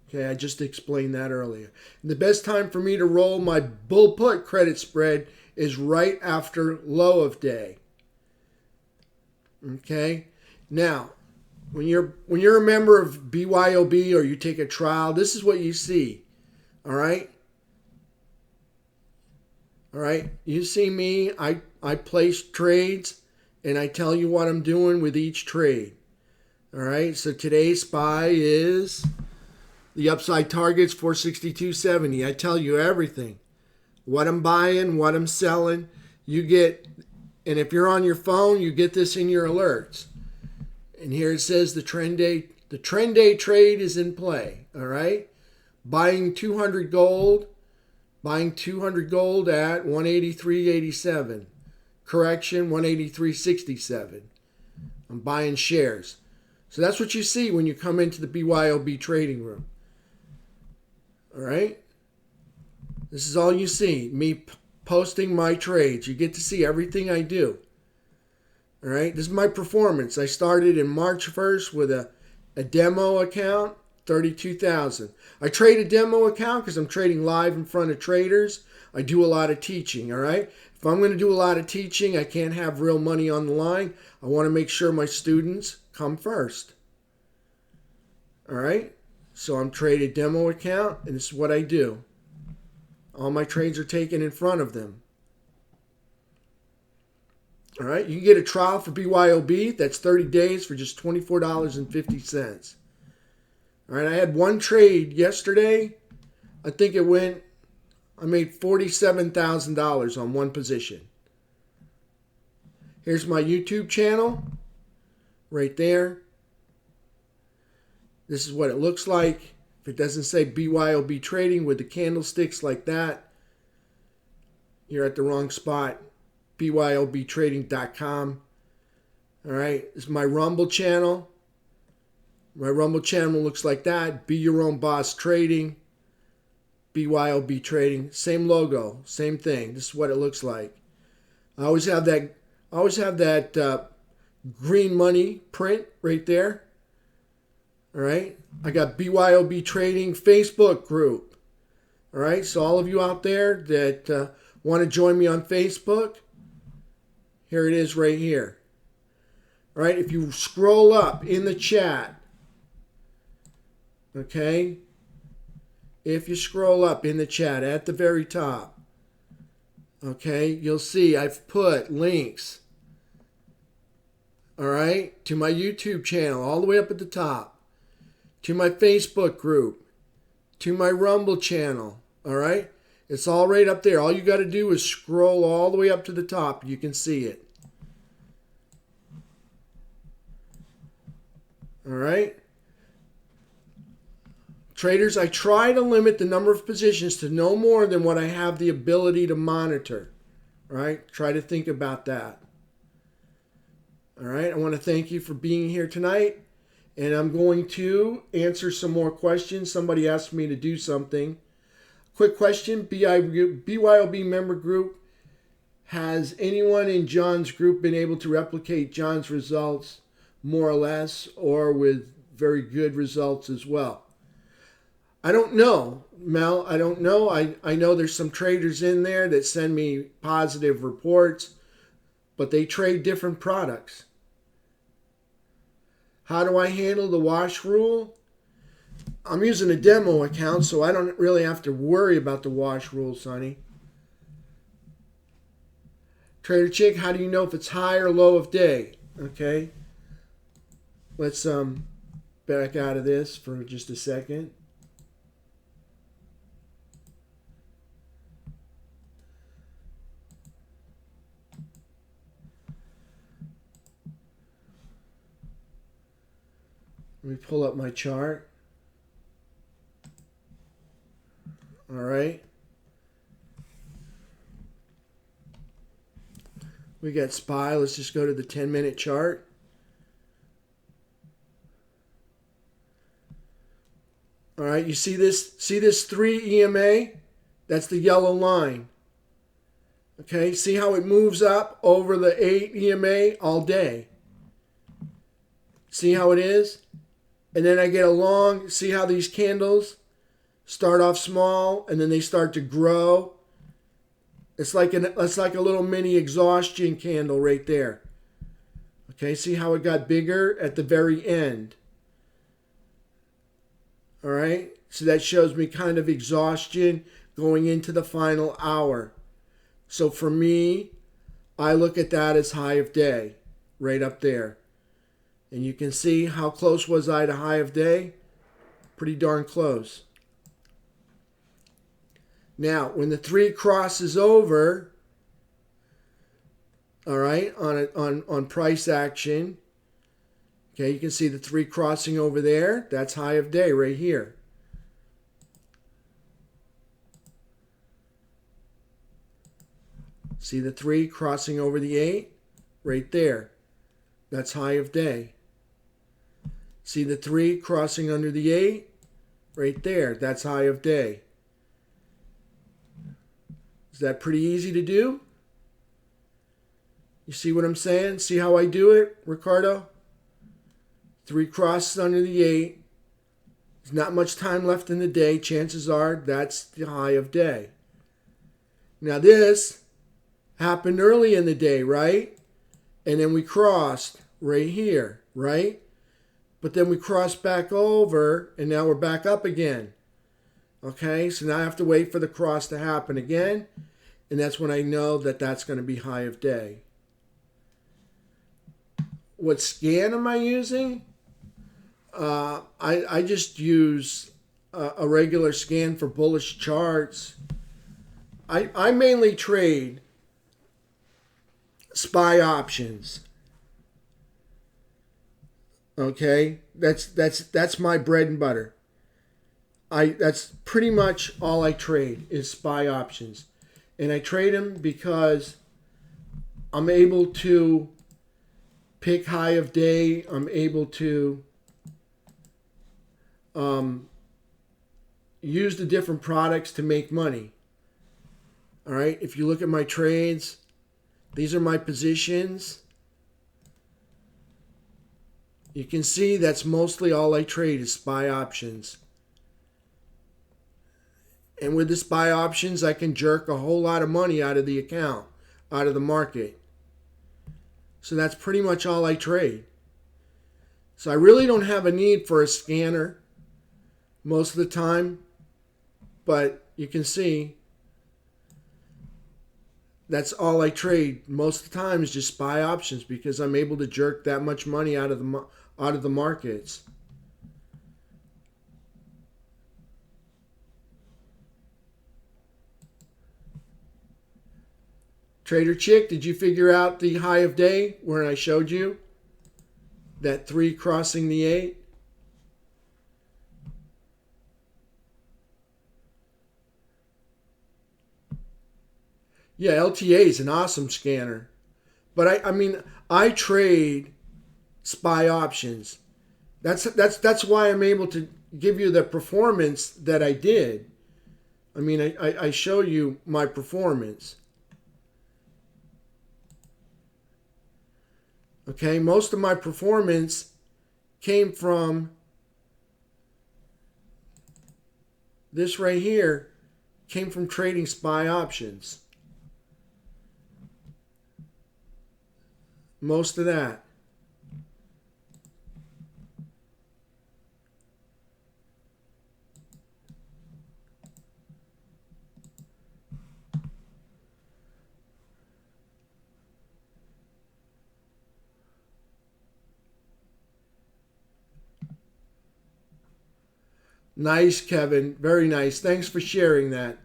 Okay, I just explained that earlier. And the best time for me to roll my bull put credit spread is right after low of day. Okay, now when you're a member of BYOB or you take a trial, this is what you see. All right. All right. You see me. I place trades and I tell you what I'm doing with each trade. All right. So today's SPY is the upside target's 462.70. I tell you everything. What I'm buying, what I'm selling. You get, and if you're on your phone, you get this in your alerts. And here it says the trend day trade is in play. All right. Buying 200 gold at 183.87. Correction 183.67. I'm buying shares. So that's what you see when you come into the BYOB Trading Room. All right? This is all you see. Me posting my trades. You get to see everything I do. All right? This is my performance. I started in March 1st with a demo account, 32,000. I trade a demo account because I'm trading live in front of traders. I do a lot of teaching, all right? If I'm going to do a lot of teaching, I can't have real money on the line. I want to make sure my students come first. All right? So I'm trading a demo account, and this is what I do. All my trades are taken in front of them. All right? You can get a trial for BYOB. That's 30 days for just $24.50. All right, I had one trade yesterday. I think I made $47,000 on one position. Here's my YouTube channel right there. This is what it looks like. If it doesn't say BYOB Trading with the candlesticks like that, you're at the wrong spot. BYOBtrading.com. All right, this is my Rumble channel. My Rumble channel looks like that. Be Your Own Boss Trading. BYOB Trading. Same logo. Same thing. This is what it looks like. I always have that green money print right there. All right. I got BYOB Trading Facebook group. All right. So all of you out there that want to join me on Facebook, here it is right here. All right. If you scroll up in the chat, okay, if you scroll up in the chat at the very top, okay, you'll see I've put links, all right, to my YouTube channel all the way up at the top, to my Facebook group, to my Rumble channel, all right? It's all right up there. All you got to do is scroll all the way up to the top. You can see it. All right? Traders, I try to limit the number of positions to no more than what I have the ability to monitor. All right, try to think about that. All right, I want to thank you for being here tonight, and I'm going to answer some more questions. Somebody asked me to do something. Quick question, BYOB member group. Has anyone in John's group been able to replicate John's results more or less, or with very good results as well? I don't know, Mel. I don't know. I know there's some traders in there that send me positive reports, but they trade different products. How do I handle the wash rule? I'm using a demo account, so I don't really have to worry about the wash rule, Sonny. Trader Chick, how do you know if it's high or low of day? Okay. Let's back out of this for just a second. Let me pull up my chart. All right. We got SPY. Let's just go to the 10-minute chart. All right, you see this? See this 3 EMA? That's the yellow line. Okay, see how it moves up over the 8 EMA all day? See how it is? And then I get along, see how these candles start off small and then they start to grow? It's like a little mini exhaustion candle right there. Okay, see how it got bigger at the very end? All right, so that shows me kind of exhaustion going into the final hour. So for me, I look at that as high of day, right up there. And you can see how close was I to high of day? Pretty darn close. Now, when the 3 crosses over, all right, on price action, okay, you can see the 3 crossing over there. That's high of day right here. See the 3 crossing over the 8? Right there. That's high of day. See the 3 crossing under the 8? Right there. That's high of day. Is that pretty easy to do? You see what I'm saying? See how I do it, Ricardo? 3 crosses under the 8. There's not much time left in the day. Chances are that's the high of day. Now this happened early in the day, right? And then we crossed right here, right? But then we crossed back over and now we're back up again. Okay, so now I have to wait for the cross to happen again. And that's when I know that that's going to be high of day. What scan am I using? I just use a regular scan for bullish charts. I mainly trade SPY options. Okay, that's my bread and butter. That's pretty much all I trade is SPY options. And I trade them because I'm able to pick high of day. I'm able to use the different products to make money. All right, if you look at my trades, these are my positions. You can see that's mostly all I trade is SPY options. And with the SPY options, I can jerk a whole lot of money out of the account, out of the market. So that's pretty much all I trade. So I really don't have a need for a scanner most of the time. But you can see that's all I trade most of the time is just SPY options because I'm able to jerk that much money out of the markets. Trader Chick, did you figure out the high of day where I showed you? That 3 crossing the 8? Yeah, LTA is an awesome scanner. But I mean, I trade SPY options. That's why I'm able to give you the performance that I did. I mean, I show you my performance. Okay, most of my performance came from this right here, came from trading SPY options. Most of that. Nice, Kevin. Very nice. Thanks for sharing that.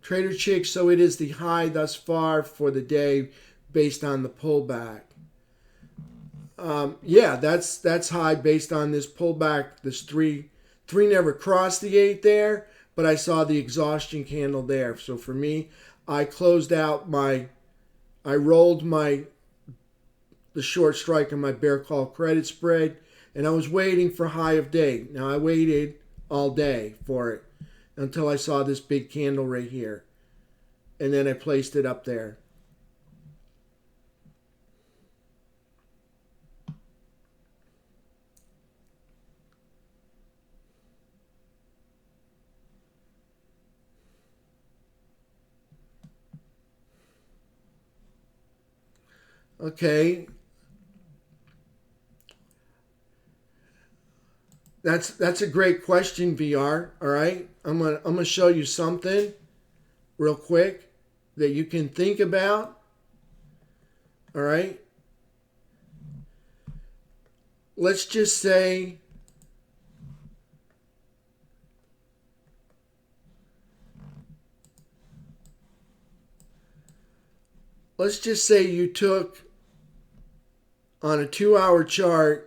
Trader Chick, so it is the high thus far for the day based on the pullback. Yeah, that's high based on this pullback. This three never crossed the 8 there, but I saw the exhaustion candle there. So for me, I closed out I rolled the short strike on my bear call credit spread, and I was waiting for high of day. Now I waited all day for it until I saw this big candle right here, and then I placed it up there. Okay. That's a great question, VR. All right. I'm gonna show you something real quick that you can think about. All right. Let's just say you took on a 2-hour chart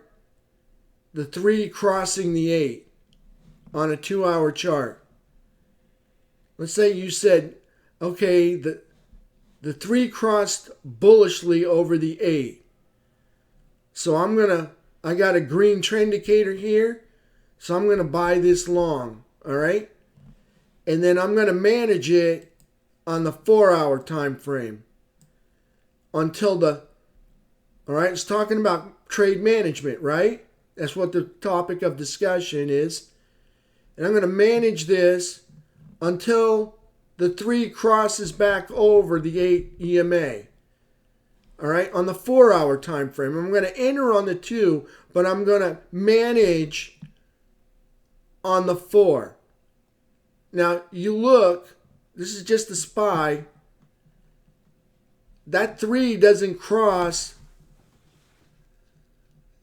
the 3 crossing the 8 on a 2-hour chart. Let's say you said, okay, the 3 crossed bullishly over the 8. So I got a green trend indicator here, so I'm gonna buy this long, all right? And then I'm gonna manage it on the 4-hour time frame until all right, it's talking about trade management, right? That's what the topic of discussion is. And I'm going to manage this until the 3 crosses back over the 8 EMA. All right, on the 4-hour time frame. I'm going to enter on the 2, but I'm going to manage on the 4. Now, you look, this is just a SPY. That 3 doesn't cross.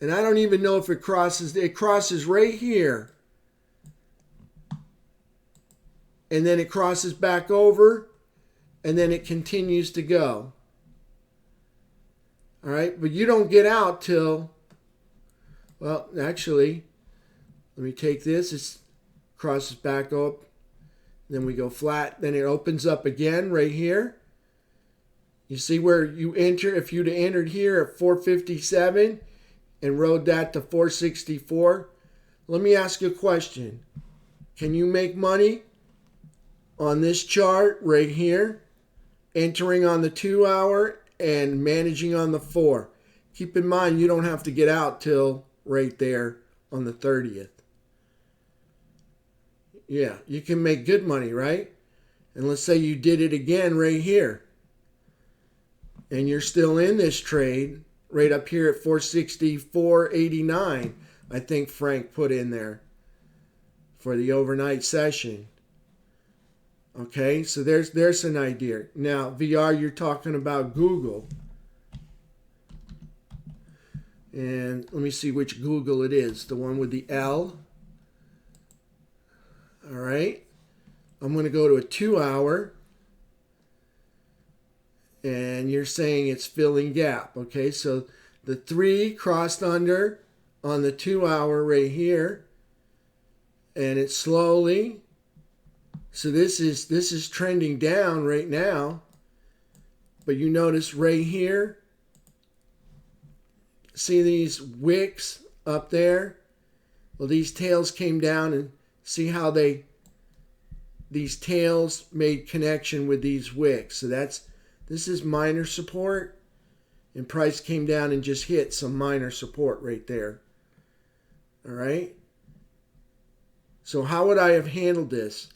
And I don't even know if it crosses. It crosses right here. And then it crosses back over. And then it continues to go. All right. But you don't get out till, well, actually, let me take this. It crosses back up. Then we go flat. Then it opens up again right here. You see where you enter. If you'd have entered here at 457 and rode that to 464, let me ask you a question. Can you make money on this chart right here, entering on the 2-hour and managing on the 4? Keep in mind, you don't have to get out till right there on the 30th. Yeah, you can make good money, right? And let's say you did it again right here, and you're still in this trade right up here at 464.89, I think Frank put in there for the overnight session. Okay, so there's an idea. Now, VR, you're talking about Google. And let me see which Google it is. The one with the L. All right. I'm going to go to a 2-hour. And you're saying it's filling gap. Okay, so the 3 crossed under on the 2-hour right here. and it slowly, so this is trending down right now, but you notice right here, see these wicks up there? Well, these tails came down, and see how these tails made connection with these wicks. So this is minor support, and price came down and just hit some minor support right there. All right. So how would I have handled this?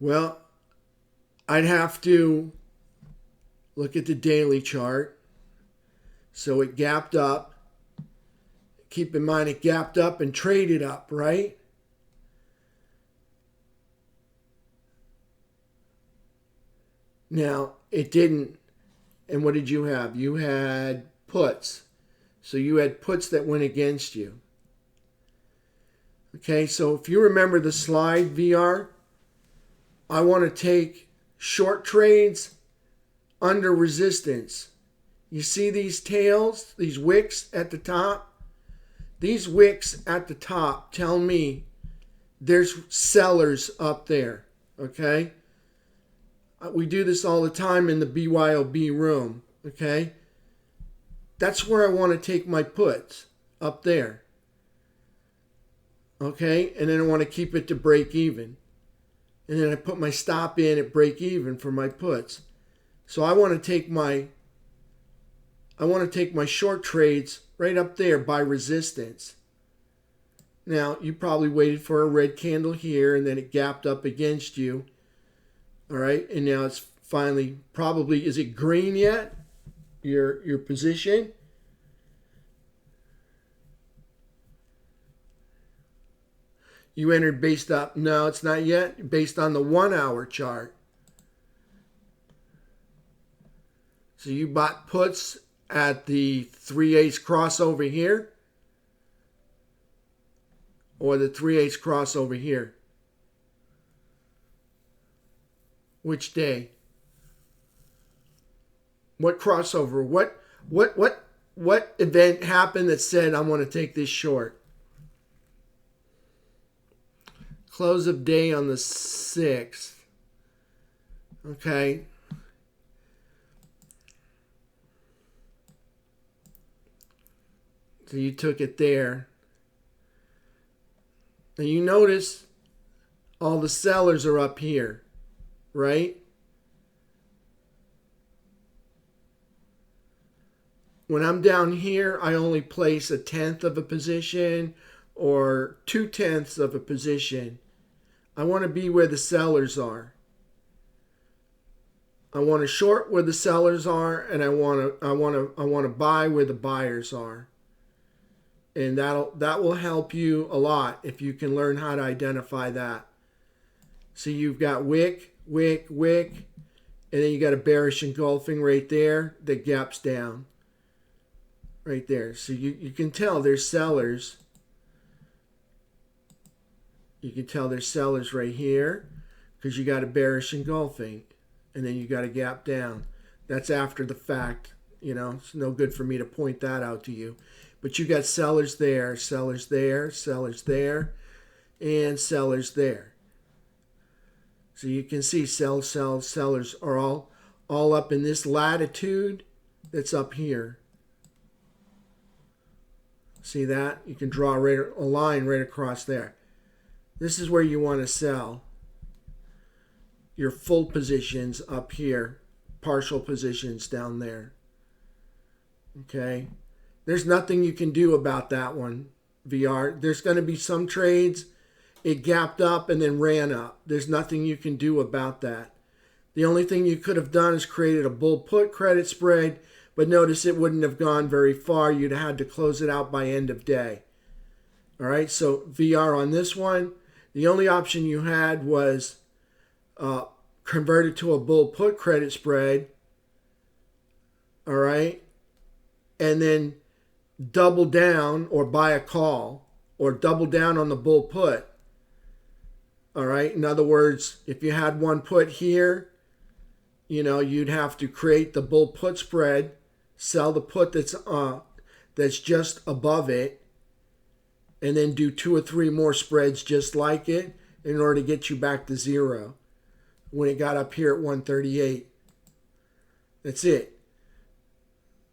Well, I'd have to look at the daily chart. So it gapped up. Keep in mind it gapped up and traded up, right? Now, it didn't. And what did you have? You had puts. So you had puts that went against you. Okay, so if you remember the slide, VR, I want to take short trades under resistance. You see these tails, these wicks at the top? These wicks at the top tell me there's sellers up there, okay? We do this all the time in the BYOB room, okay? That's where I want to take my puts, up there. Okay, and then I want to keep it to break even. And then I put my stop in at break even for my puts. So I want to take my short trades right up there by resistance. Now, you probably waited for a red candle here, and then it gapped up against you. All right, and now it's finally probably, is it green yet? Your position? You entered based up, no, it's not yet, based on the 1 hour chart. So you bought puts at the 3/8 crossover here, or the 3/8 crossover here. Which day? What crossover? What event happened that said I want to take this short? Close of day on the 6th. Okay. So you took it there. And you notice all the sellers are up here, right? When I'm down here, I only place 1/10 of a position or 2/10 of a position. I want to be where the sellers are. I want to short where the sellers are, and I want to buy where the buyers are. And that will help you a lot if you can learn how to identify that. So you've got wick, wick, wick, and then you got a bearish engulfing right there that gaps down. Right there. So you can tell there's sellers. You can tell there's sellers right here because you got a bearish engulfing, and then you got a gap down. That's after the fact. You know, it's no good for me to point that out to you. But you got sellers there, sellers there, sellers there, and sellers there. So you can see sellers are all up in this latitude that's up here. See that? You can draw a line right across there. This is where you want to sell your full positions up here, partial positions down there. Okay? There's nothing you can do about that one, VR. There's going to be some trades, it gapped up and then ran up. There's nothing you can do about that. The only thing you could have done is created a bull put credit spread, but notice it wouldn't have gone very far. You'd have had to close it out by end of day. All right, so VR on this one, the only option you had was convert it to a bull put credit spread. All right, and then double down or buy a call or double down on the bull put. All right, in other words, if you had one put here, you know, you'd have to create the bull put spread, sell the put that's just above it, and then do 2 or 3 more spreads just like it in order to get you back to 0 when it got up here at 138. That's it.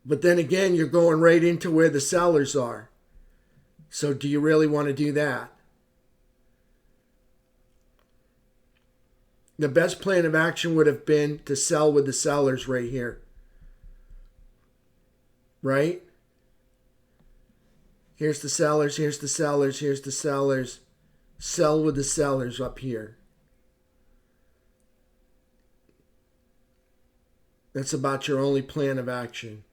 But then again, you're going right into where the sellers are. So do you really want to do that? The best plan of action would have been to sell with the sellers right here. Right? Here's the sellers, here's the sellers, here's the sellers. Sell with the sellers up here. That's about your only plan of action.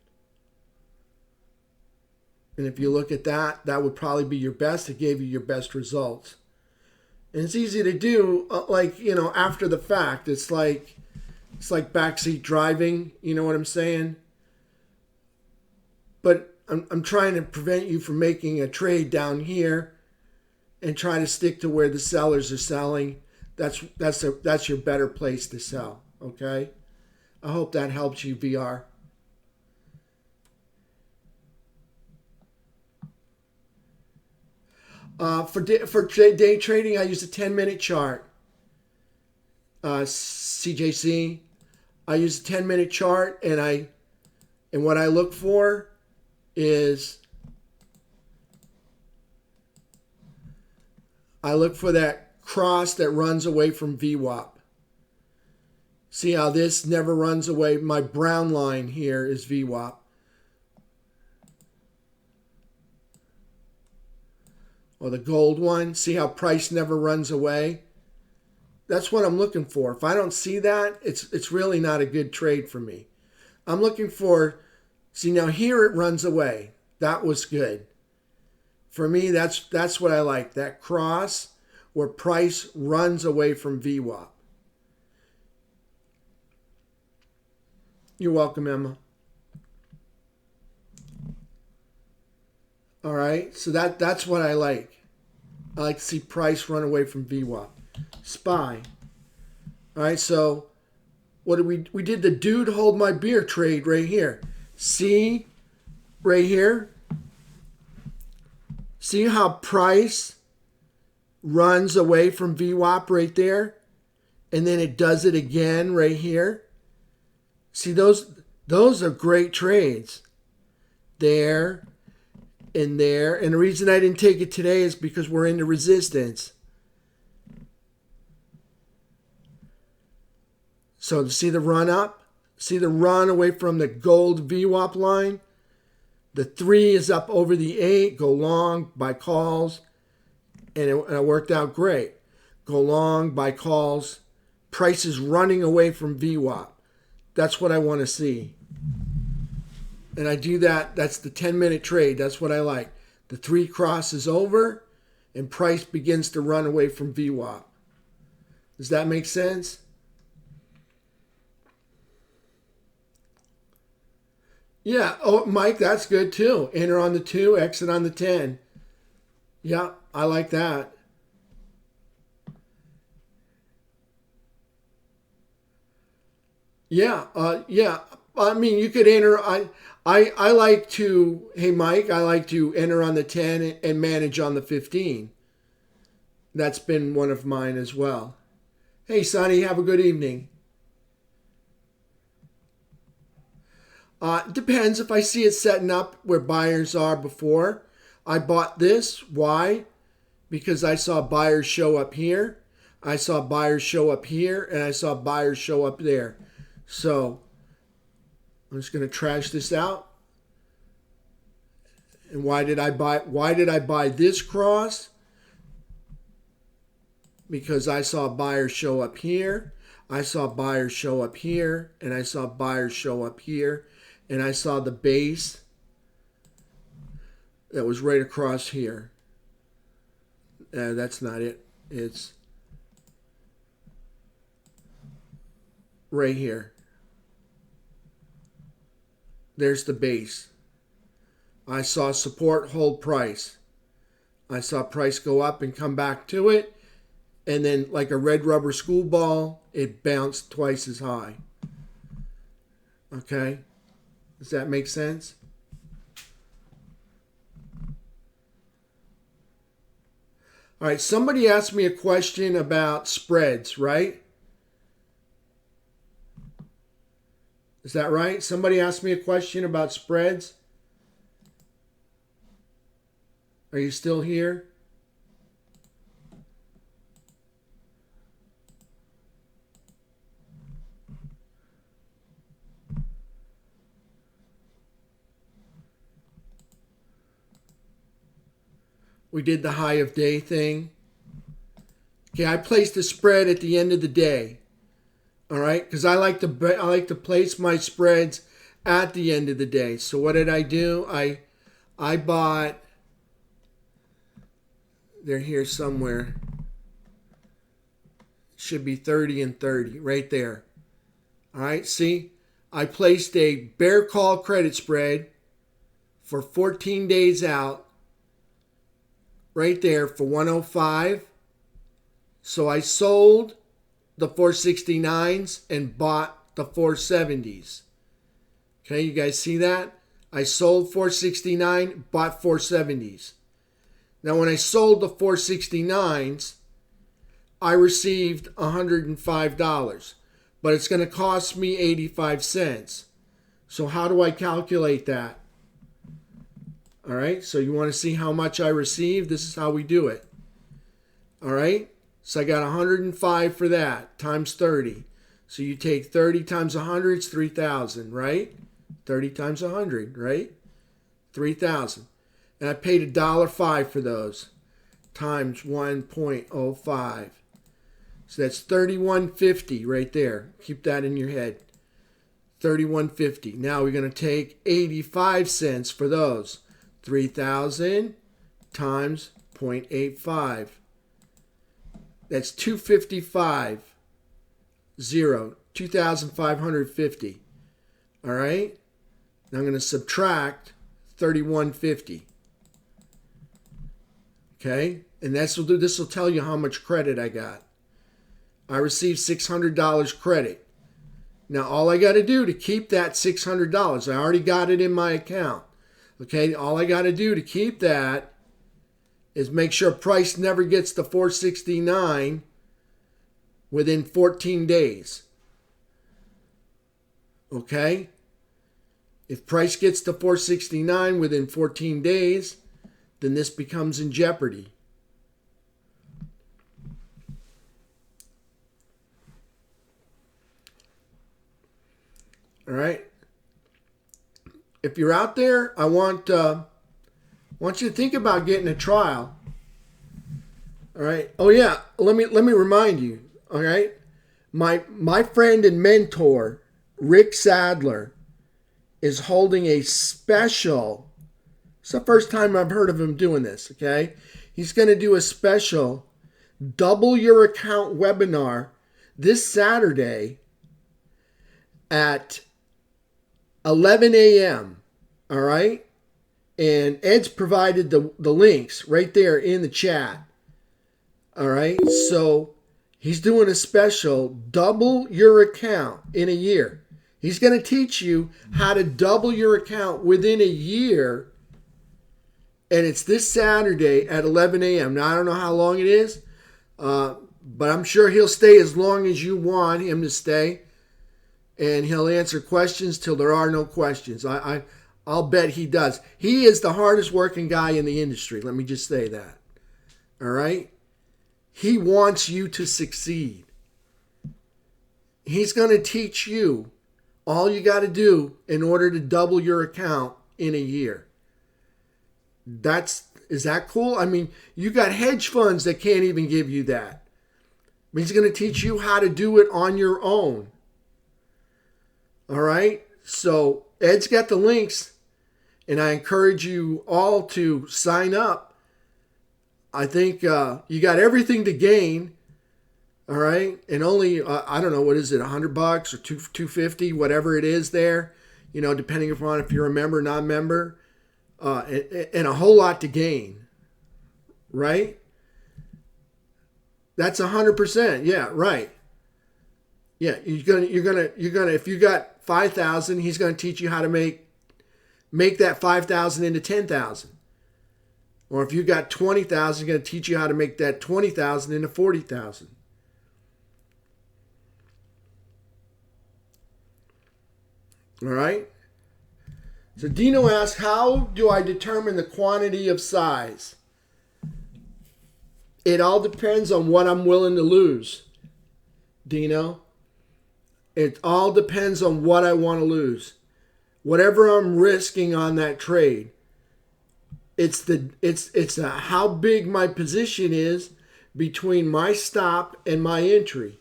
And if you look at that, that would probably be your best. It gave you your best results. And it's easy to do, after the fact. It's like backseat driving, you know what I'm saying? But I'm trying to prevent you from making a trade down here and trying to stick to where the sellers are selling. That's your better place to sell, okay? I hope that helps you, VR. For day trading, I use a 10-minute chart. CJC. I use a 10-minute chart, and what I look for is I look for that cross that runs away from VWAP. See how this never runs away? My brown line here is VWAP. Or the gold one. See how price never runs away? That's what I'm looking for. If I don't see that, it's really not a good trade for me. I'm looking for, see now here it runs away. That was good. For me, that's what I like. That cross where price runs away from VWAP. You're welcome, Emma. All right, so that's what I like. I like to see price run away from VWAP. SPY. All right, so what did we did the dude hold my beer trade right here. See right here? See how price runs away from VWAP right there? And then it does it again right here. See, those are great trades. There and there. And the reason I didn't take it today is because we're into resistance. So to see the run up, see the run away from the gold VWAP line. The 3 is up over the 8. Go long, buy calls. And it worked out great. Go long, buy calls. Price is running away from VWAP. That's what I want to see. And I do that. That's the 10-minute trade. That's what I like. The 3 crosses over and price begins to run away from VWAP. Does that make sense? Yeah. Oh, Mike, that's good too. Enter on the 2, exit on the 10. Yeah, I like that. Yeah. Yeah. I mean, you could enter. I like to. Hey, Mike, I like to enter on the 10 and manage on the 15. That's been one of mine as well. Hey, Sonny, have a good evening. Depends if I see it setting up where buyers are before. I bought this. Why? Because I saw buyers show up here. I saw buyers show up here. And I saw buyers show up there. So I'm just going to trash this out. And why did I buy this cross? Because I saw buyers show up here. I saw buyers show up here. And I saw buyers show up here. And I saw the base that was right across here. That's not it. It's right here. There's the base. I saw support, hold price. I saw price go up and come back to it. And then like a red rubber school ball, it bounced twice as high. Okay? Does that make sense? All right, somebody asked me a question about spreads, right? Is that right? Somebody asked me a question about spreads. Are you still here? We did the high of day thing. Okay, I placed the spread at the end of the day. All right, because I like to place my spreads at the end of the day. So what did I do? I bought. They're here somewhere. Should be 30 and 30 right there. All right, see? I placed a bear call credit spread for 14 days out right there for 105. So I sold the 469s and bought the 470s. Okay, you guys see that? I sold 469, bought 470s. Now when I sold the 469s, I received $105, but it's going to cost me 85 cents. So how do I calculate that? All right, so you want to see how much I received? This is how we do it. All right, so I got 105 for that, times 30. So you take 30 times 100, it's 3,000, right? 30 times 100, right? 3,000. And I paid $1.05 for those, times 1.05. So that's $31.50 right there. Keep that in your head. $31.50. Now we're going to take 85 cents for those. 3,000 times 0.85. That's 255. 2,550. All right? Now I'm going to subtract 31.50. Okay? And this will tell you how much credit I got. I received $600 credit. Now all I got to do to keep that $600, I already got it in my account. Okay? All I got to do to keep that is make sure price never gets to 469 within 14 days. Okay? If price gets to 469 within 14 days, then this becomes in jeopardy. All right? If you're out there, I want you to think about getting a trial. All right? Oh yeah, let me remind you, all right? My friend and mentor, Rick Sadler, is holding a special. It's the first time I've heard of him doing this, okay? He's going to do a special double your account webinar this Saturday at 11 a.m., all right? And Ed's provided the links right there in the chat, all right? So he's doing a special double your account in a year. He's going to teach you how to double your account within a year, and it's this Saturday at 11 a.m. Now, I don't know how long it is, but I'm sure he'll stay as long as you want him to stay, and he'll answer questions till there are no questions. I'll bet he does. He is the hardest working guy in the industry. Let me just say that. All right? He wants you to succeed. He's going to teach you all you got to do in order to double your account in a year. Is that cool? I mean, you got hedge funds that can't even give you that. But he's going to teach you how to do it on your own. All right? So Ed's got the links, and I encourage you all to sign up. I think you got everything to gain. All right, and only I don't know, what is it, $100 or $250, whatever it is there, depending upon if you're a member, non-member, and a whole lot to gain, right? That's 100%. Yeah, right. Yeah, you're gonna if you got 5,000, he's gonna teach you how to make that 5,000 into 10,000. Or if you got 20,000, going to teach you how to make that 20,000 into 40,000. All right. So Dino asks, how do I determine the quantity of size? It all depends on what I'm willing to lose, Dino. It all depends on what I want to lose. Whatever I'm risking on that trade, it's how big my position is between my stop and my entry.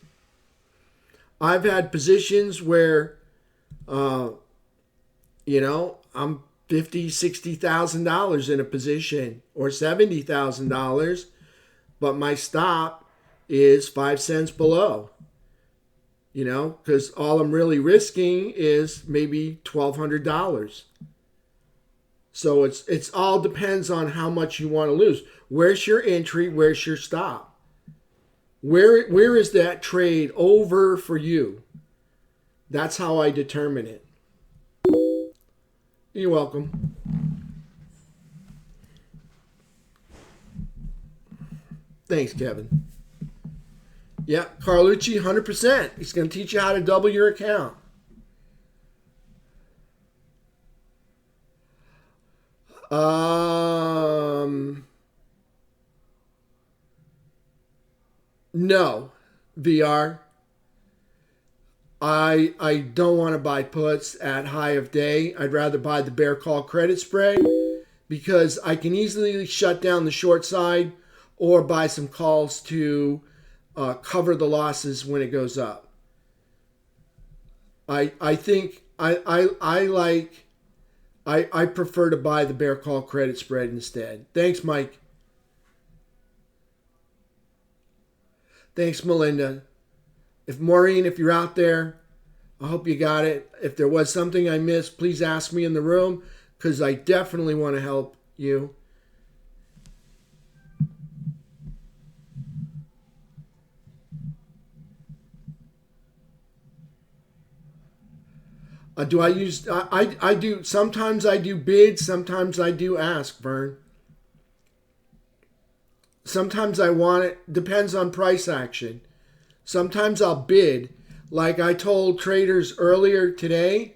I've had positions where, I'm $50,000, $60,000 in a position, or $70,000, but my stop is 5 cents below. Because all I'm really risking is maybe $1,200. So it's all depends on how much you want to lose. Where's your entry? Where's your stop? Where is that trade over for you? That's how I determine it. You're welcome. Thanks, Kevin. Yeah, Carlucci, 100%. He's going to teach you how to double your account. No, VR. I don't want to buy puts at high of day. I'd rather buy the bear call credit spread because I can easily shut down the short side or buy some calls to cover the losses when it goes up. I think I prefer to buy the bear call credit spread instead. Thanks, Mike. Thanks, Melinda. If Maureen, if you're out there, I hope you got it. If there was something I missed, please ask me in the room because I definitely want to help you. Do I use, I do, sometimes I do bid, sometimes I do ask, Vern. Sometimes I want it, depends on price action. Sometimes I'll bid. Like I told traders earlier today,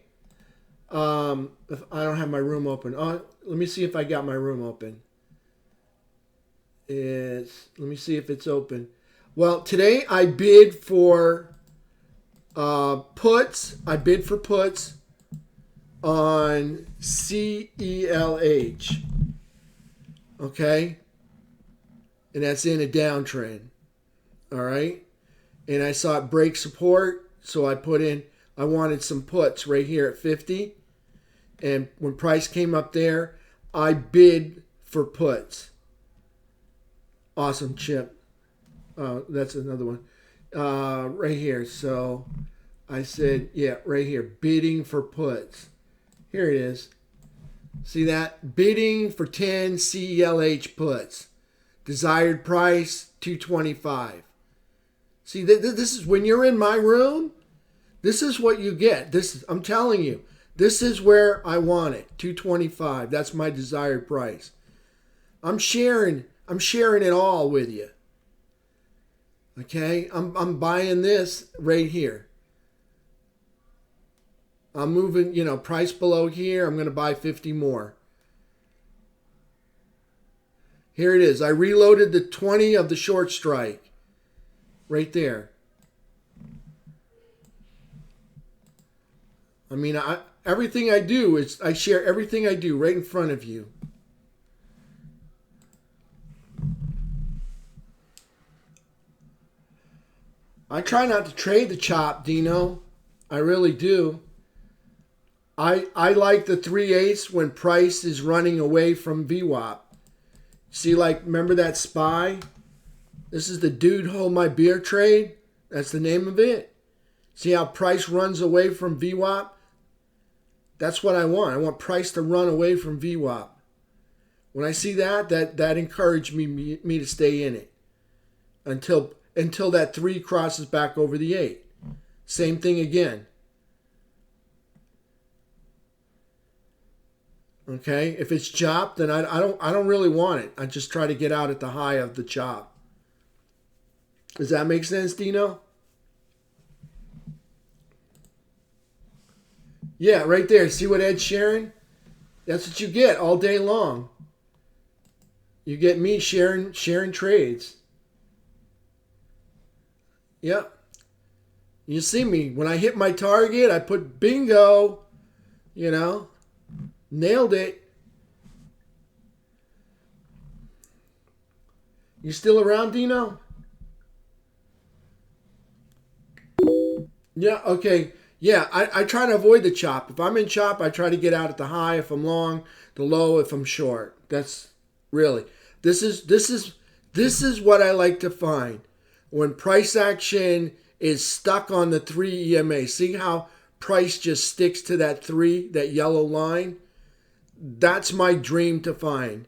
if I don't have my room open. Let me see if I got my room open. Let me see if it's open. Well, today I bid for puts. I bid for puts on CELH. Okay? And that's in a downtrend. All right? And I saw it break support, so I wanted some puts right here at 50. And when price came up there, I bid for puts. Awesome, Chip. That's another one. Right here. So I said, yeah, right here, bidding for puts. Here it is. See that? Bidding for 10 CELH puts. Desired price, $225. See, this is when you're in my room, this is what you get. I'm telling you, this is where I want it, $225. That's my desired price. I'm sharing it all with you. Okay? I'm buying this right here. I'm moving, price below here. I'm going to buy 50 more. Here it is. I reloaded the 20 of the short strike. Right there. I mean, everything I do is I share everything I do right in front of you. I try not to trade the chop, Dino. I really do. I like the 3/8 when price is running away from VWAP. See, remember that SPY? This is the dude hold my beer trade. That's the name of it. See how price runs away from VWAP? That's what I want. I want price to run away from VWAP. When I see that encouraged me to stay in it until that 3 crosses back over the 8. Same thing again. Okay, if it's chop, then I don't really want it. I just try to get out at the high of the chop. Does that make sense, Dino? Yeah, right there. See what Ed's sharing? That's what you get all day long. You get me sharing trades. Yep. You see me. When I hit my target, I put bingo. You know, nailed it. You still around, Dino? Yeah, okay. Yeah, I try to avoid the chop. If I'm in chop, I try to get out at the high if I'm long, the low if I'm short. That's really. This is what I like to find. When price action is stuck on the 3 EMA. See how price just sticks to that 3, that yellow line? That's my dream to find.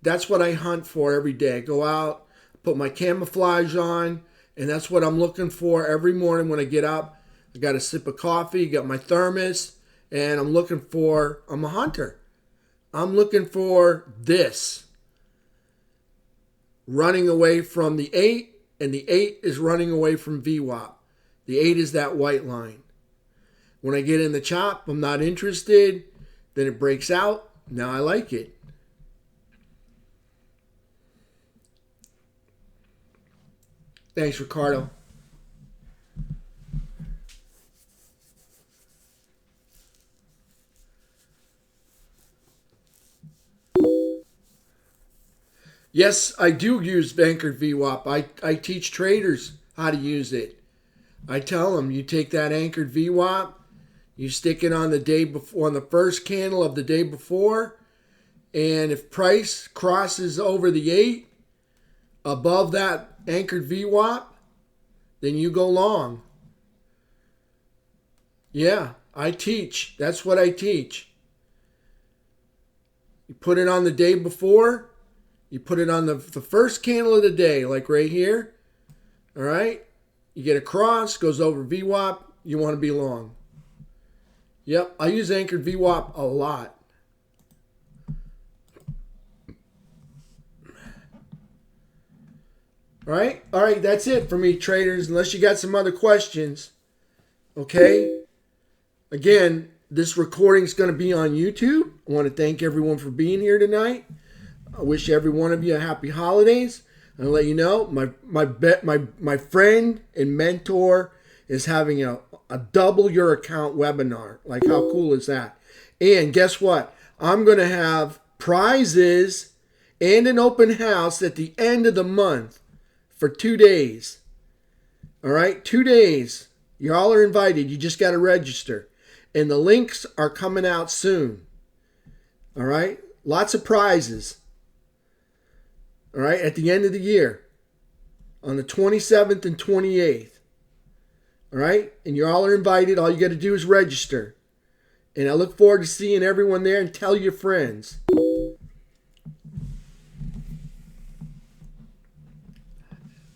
That's what I hunt for every day. I go out, put my camouflage on, and that's what I'm looking for every morning when I get up. I got a sip of coffee, got my thermos, and I'm a hunter. I'm looking for this. Running away from the 8, and the 8 is running away from VWAP. The 8 is that white line. When I get in the chop, I'm not interested. Then it breaks out. Now I like it. Thanks, Ricardo. Yes, I do use anchored VWAP. I teach traders how to use it. I tell them, you take that anchored VWAP, you stick it on the day before, on the first candle of the day before, and if price crosses over the 8 above that anchored VWAP, then you go long. Yeah, I teach. That's what I teach. You put it on the day before. You put it on the first candle of the day, like right here. All right? You get a cross, goes over VWAP. You want to be long. Yep, I use anchored VWAP a lot. All right, that's it for me, traders, unless you got some other questions. Okay? Again, this recording is going to be on YouTube. I want to thank everyone for being here tonight. I wish every one of you a happy holidays. And I'll let you know, my friend and mentor is having a double your account webinar. Like, how cool is that? And guess what? I'm going to have prizes and an open house at the end of the month for 2 days. All right? 2 days. You all are invited. You just got to register. And the links are coming out soon. All right? Lots of prizes. All right, at the end of the year, on the 27th and 28th. All right, and you all are invited. All you got to do is register. And I look forward to seeing everyone there, and tell your friends.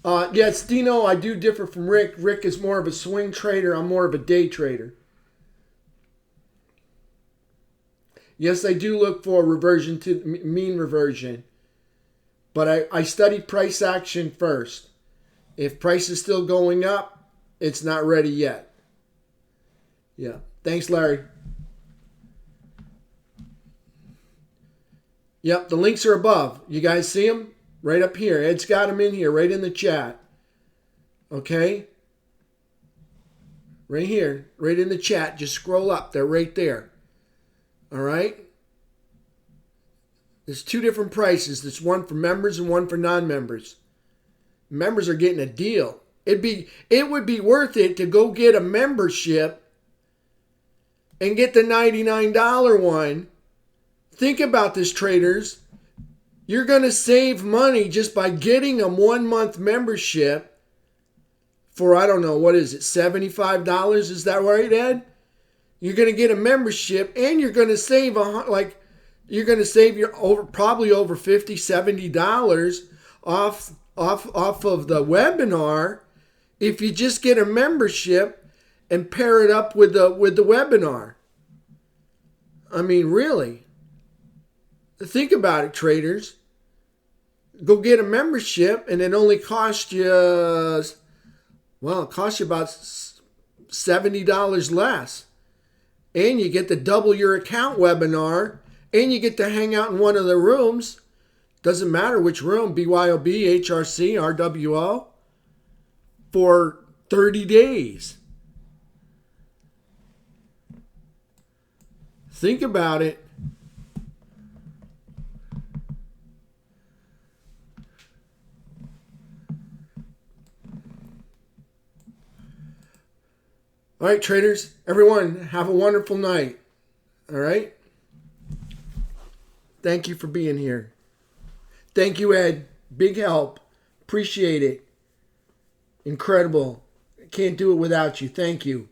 Yes, Dino, I do differ from Rick. Rick is more of a swing trader. I'm more of a day trader. Yes, I do look for reversion to mean reversion. But I study price action first. If price is still going up, it's not ready yet. Yeah. Thanks, Larry. Yep, the links are above. You guys see them? Right up here. Ed's got them in here, right in the chat. Okay? Right here, right in the chat. Just scroll up. They're right there. All right? There's 2 different prices. There's one for members and one for non-members. Members are getting a deal. It would be worth it to go get a membership and get the $99 one. Think about this, traders. You're going to save money just by getting a 1-month membership for, I don't know, what is it, $75? Is that right, Ed? You're going to get a membership and you're going to save you're going to save probably over $50, $70 off of the webinar if you just get a membership and pair it up with the webinar. I mean, really. Think about it, traders. Go get a membership, and it only costs you, well, it costs you about $70 less. And you get the double your account webinar, and you get to hang out in one of the rooms. Doesn't matter which room, BYOB, HRC, RWO, for 30 days. Think about it. All right, traders, everyone, have a wonderful night. All right? Thank you for being here. Thank you, Ed. Big help. Appreciate it. Incredible. Can't do it without you. Thank you.